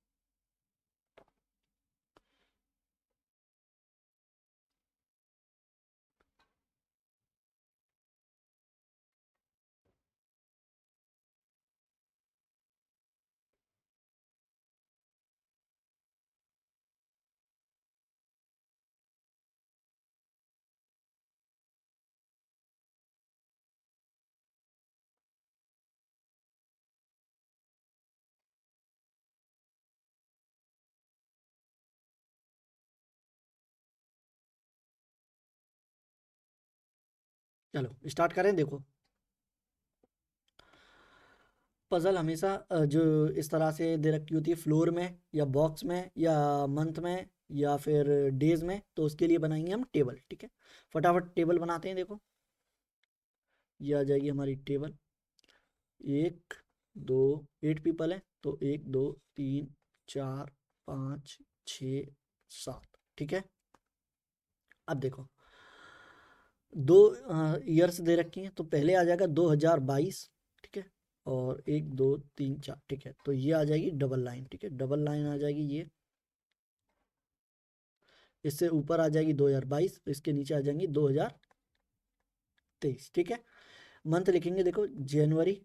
चलो स्टार्ट करें। देखो पजल हमेशा जो इस तरह से दे रखी होती है, फ्लोर में या बॉक्स में या मंथ में या फिर डेज में, तो उसके लिए बनाएंगे हम टेबल, ठीक है। फटाफट टेबल बनाते हैं। देखो ये आ जाएगी हमारी टेबल। 1 2 8 पीपल है, तो 1 2 3 4 5 6 7, ठीक है। अब देखो 2 ईयर्स दे रखी हैं, तो पहले आ जाएगा 2022, ठीक है, और 1 2 3 4, ठीक है। तो ये आ जाएगी डबल लाइन, ठीक है, डबल लाइन आ जाएगी ये, इससे ऊपर आ जाएगी 2022, इसके नीचे आ जाएंगी 2023, ठीक है। मंथ लिखेंगे, देखो जनवरी,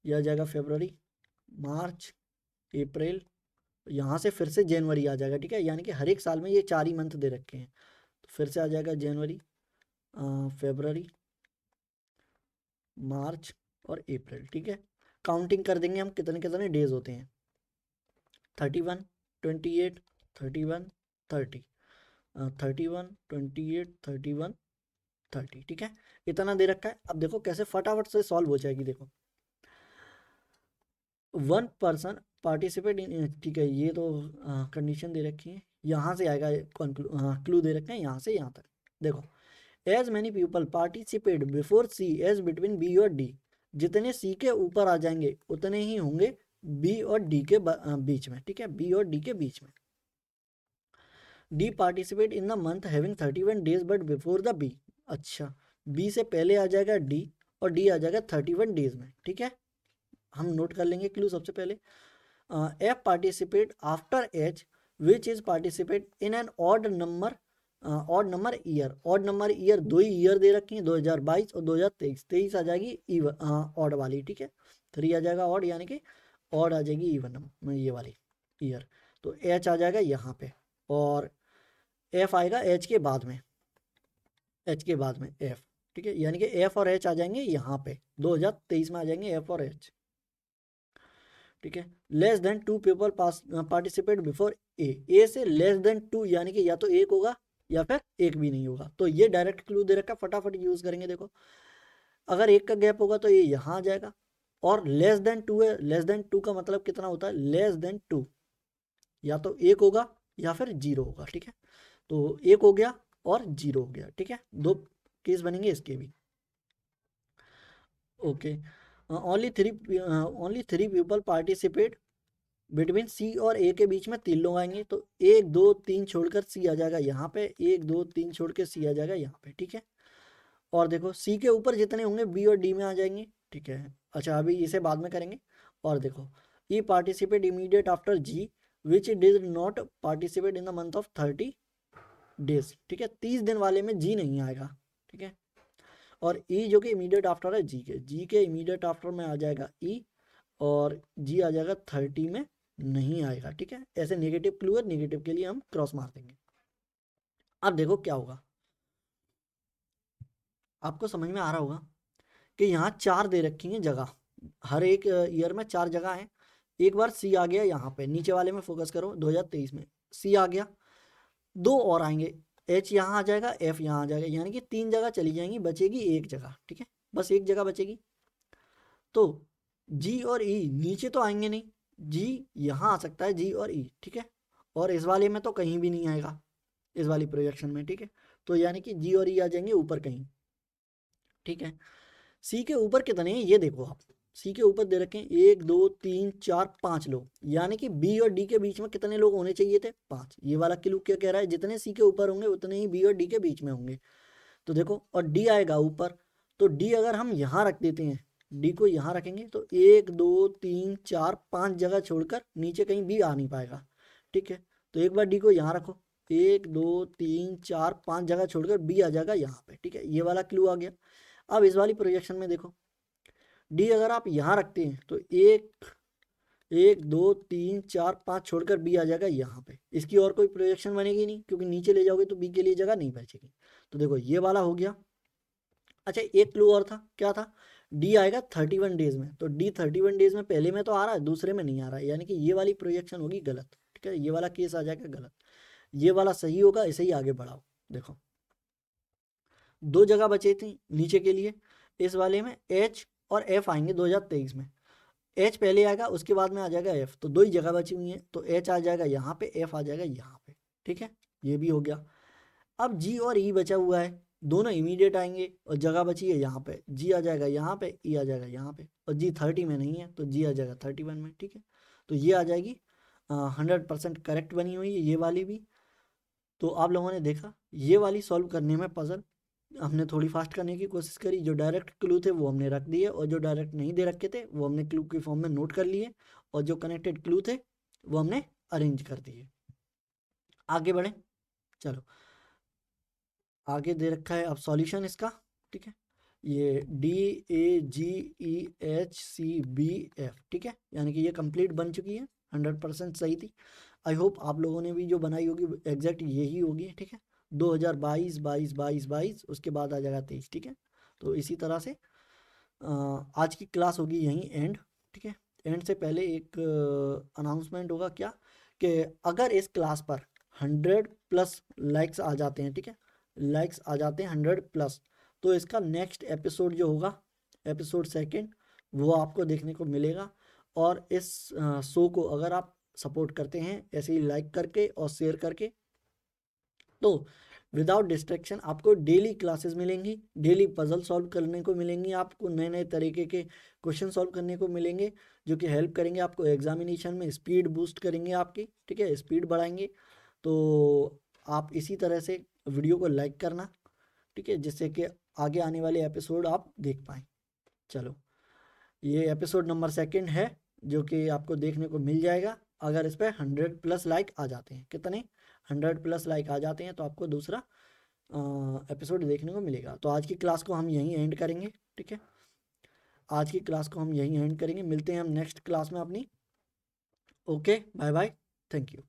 यह आ जाएगा फरवरी, मार्च, अप्रैल, यहाँ से फिर से जनवरी आ जाएगा, ठीक है, यानी कि हर एक साल में ये 4 ही मंथ दे रखे हैं। तो फिर से आ जाएगा जनवरी, फरवरी, मार्च और अप्रैल, ठीक है। काउंटिंग कर देंगे हम कितने कितने डेज होते हैं। 31 28 31 30, 31 28 31 30, ठीक है। इतना दे रखा है। अब देखो कैसे फटाफट से सॉल्व हो जाएगी। देखो 1 पर्सन पार्टिसिपेट इन, ठीक है, ये तो कंडीशन दे रखी है, यहाँ से आएगा क्लू दे रखे हैं यहाँ से यहाँ तक। देखो as many people participate before C as between B और डी, जितने सी के ऊपर आ जाएंगे उतने ही होंगे बी और डी के बीच में, ठीक है, बी और डी के बीच में। D participate in the month having 31 days but before the B. अच्छा, बी से पहले आ जाएगा डी और डी आ जाएगा 31 डेज में, ठीक है। हम नोट कर लेंगे क्लू सबसे पहले। F participate after H which is participate in an odd number year. 2 ही ईयर दे रखी हैं, 2022 और 2023। 23 आ जाएगी इवन ऑड वाली, ठीक है। 3 आ जाएगा ऑड, यानी कि ऑड आ जाएगी इवन नंबर ये वाली ईयर। तो एच आ जाएगा यहाँ पे और एफ आएगा एच के बाद में, एच के बाद में एफ, ठीक है, यानी कि एफ और एच आ जाएंगे यहाँ पे, 2023 में आ जाएंगे एफ और एच, ठीक है। Less than 2 people participate before A से लेस देन 2, यानी कि या तो एक होगा या फिर एक भी नहीं होगा। तो ये डायरेक्ट क्लू दे रखा, फटाफट यूज करेंगे। देखो अगर एक का गैप होगा तो ये यहाँ आ जाएगा, और लेस देन टू है, लेस देन टू का मतलब कितना होता है, लेस देन टू, या तो एक होगा या फिर जीरो होगा, ठीक है। तो एक हो गया और जीरो हो गया, ठीक है, दो केस बनेंगे इसके भी। Okay, only three people participate between C और ए के बीच में तीन लोग आएंगे, तो एक दो तीन छोड़कर सी आ जाएगा यहाँ पे, एक दो तीन छोड़ के सी आ जाएगा यहाँ पे, ठीक है। और देखो सी के ऊपर जितने होंगे बी और डी में आ जाएंगे, ठीक है। अच्छा अभी इसे बाद में करेंगे। और देखो E participate immediate after G which did not participate in the month of 30 days, ठीक है। 30 दिन वाले में जी नहीं आएगा, ठीक है। और ई जो कि इमीडिएट आफ्टर है जी के इमीडिएट आफ्टर में आ जाएगा ई, और जी आ जाएगा 30 में नहीं आएगा, ठीक है। ऐसे नेगेटिव क्लू है, नेगेटिव के लिए हम क्रॉस मार देंगे। अब देखो क्या होगा, आपको समझ में आ रहा होगा कि यहाँ चार दे रखी हैं जगह, हर एक ईयर में चार जगह है। एक बार सी आ गया यहाँ पे, नीचे वाले में फोकस करो, 2023 में सी आ गया, दो और आएंगे, एच यहाँ आ जाएगा, एफ यहाँ आ जाएगा, यानी कि तीन जगह चली जाएंगी, बचेगी एक जगह, ठीक है, बस एक जगह बचेगी। तो जी और ई नीचे तो आएंगे नहीं, जी यहाँ आ सकता है, जी और ई, ठीक है। और इस वाले में तो कहीं भी नहीं आएगा, इस वाली प्रोजेक्शन में, ठीक है। तो यानी कि जी और ई आ जाएंगे ऊपर कहीं, ठीक है। सी के ऊपर कितने हैं ये देखो आप, सी के ऊपर दे रखे हैं एक दो तीन चार पांच लोग, यानी कि बी और डी के बीच में कितने लोग होने चाहिए थे, पांच। ये वाला क्लू क्या कह रहा है, जितने सी के ऊपर होंगे उतने ही बी और डी के बीच में होंगे। तो देखो और डी आएगा ऊपर, तो डी अगर हम यहाँ रख देते हैं, डी को यहाँ रखेंगे तो एक दो तीन चार पांच जगह छोड़कर नीचे कहीं भी आ नहीं पाएगा, ठीक है। तो एक बार डी को यहाँ रखो, एक दो तीन चार पांच जगह छोड़कर बी आ जाएगा यहाँ पे, ठीक है। ये वाला क्लू आ गया। अब इस वाली प्रोजेक्शन में देखो, डी अगर आप यहाँ रखते हैं तो एक एक दो तीन चार पाँच छोड़कर बी आ जाएगा यहाँ पे, इसकी और कोई प्रोजेक्शन बनेगी नहीं, क्योंकि नीचे ले जाओगे तो बी के लिए जगह नहीं बचेगी। तो देखो ये वाला हो गया। अच्छा एक क्लू और था, क्या था, डी आएगा 31 डेज में, तो डी 31 डेज में पहले में तो आ रहा है, दूसरे में नहीं आ रहा है, यानी कि ये वाली प्रोजेक्शन होगी गलत, ठीक है। ये वाला केस आ जाएगा गलत, ये वाला सही होगा, इसे ही आगे बढ़ाओ। देखो दो जगह बचे थी नीचे के लिए, इस वाले में एच और एफ आएंगे 2023 में, एच पहले आएगा उसके बाद में आ जाएगा एफ, तो दो ही जगह बची हुई है, तो एच आ जाएगा यहाँ पे, एफ आ जाएगा यहाँ पे, ठीक है। ये भी हो गया। अब जी और ई बचा हुआ है, दोनों इमीडिएट आएंगे, और जगह बची है यहाँ पे, जी आ जाएगा यहाँ पे, ई आ जाएगा यहाँ पे, और जी 30 में नहीं है तो जी आ जाएगा 31 में, ठीक है। तो ये आ जाएगी 100% करेक्ट बनी हुई है ये वाली भी। तो आप लोगों ने देखा ये वाली सॉल्व करने में पजल हमने थोड़ी फास्ट करने की कोशिश करी, जो डायरेक्ट क्लू थे वो हमने रख दिए, और जो डायरेक्ट नहीं दे रखे थे वो हमने क्लू के फॉर्म में नोट कर लिए, और जो कनेक्टेड क्लू थे वो हमने अरेंज कर दिए। आगे बढ़े, चलो आगे दे रखा है अब सॉल्यूशन इसका, ठीक है। ये D A G E H C B F, ठीक है, यानी कि ये कंप्लीट बन चुकी है, 100% सही थी। आई होप आप लोगों ने भी जो बनाई होगी एग्जैक्ट यही होगी, ठीक है। 2022 22 22 22 उसके बाद आ जाएगा 23, ठीक है। तो इसी तरह से आज की क्लास होगी यहीं एंड, ठीक है। एंड से पहले एक अनाउंसमेंट होगा, क्या कि अगर इस क्लास पर 100+ लाइक्स आ जाते हैं, ठीक है, लाइक्स आ जाते हैं 100+, तो इसका नेक्स्ट एपिसोड जो होगा, एपिसोड सेकंड, वो आपको देखने को मिलेगा। और इस शो को अगर आप सपोर्ट करते हैं ऐसे ही लाइक करके और शेयर करके, तो विदाउट डिस्ट्रैक्शन आपको डेली क्लासेस मिलेंगी, डेली पजल सॉल्व करने को मिलेंगी, आपको नए नए तरीके के क्वेश्चन सॉल्व करने को मिलेंगे, जो कि हेल्प करेंगे आपको एग्जामिनेशन में, स्पीड बूस्ट करेंगे आपकी, ठीक है, स्पीड बढ़ाएंगे। तो आप इसी तरह से वीडियो को लाइक करना, ठीक है, जिससे कि आगे आने वाले एपिसोड आप देख पाएँ। चलो ये एपिसोड नंबर सेकंड है, जो कि आपको देखने को मिल जाएगा अगर इस पर 100+ लाइक आ जाते हैं। कितने, 100+ लाइक आ जाते हैं तो आपको दूसरा एपिसोड देखने को मिलेगा। तो आज की क्लास को हम यहीं एंड करेंगे, ठीक है, आज की क्लास को हम यहीं एंड करेंगे, मिलते हैं हम नेक्स्ट क्लास में अपनी। Okay bye bye, thank you.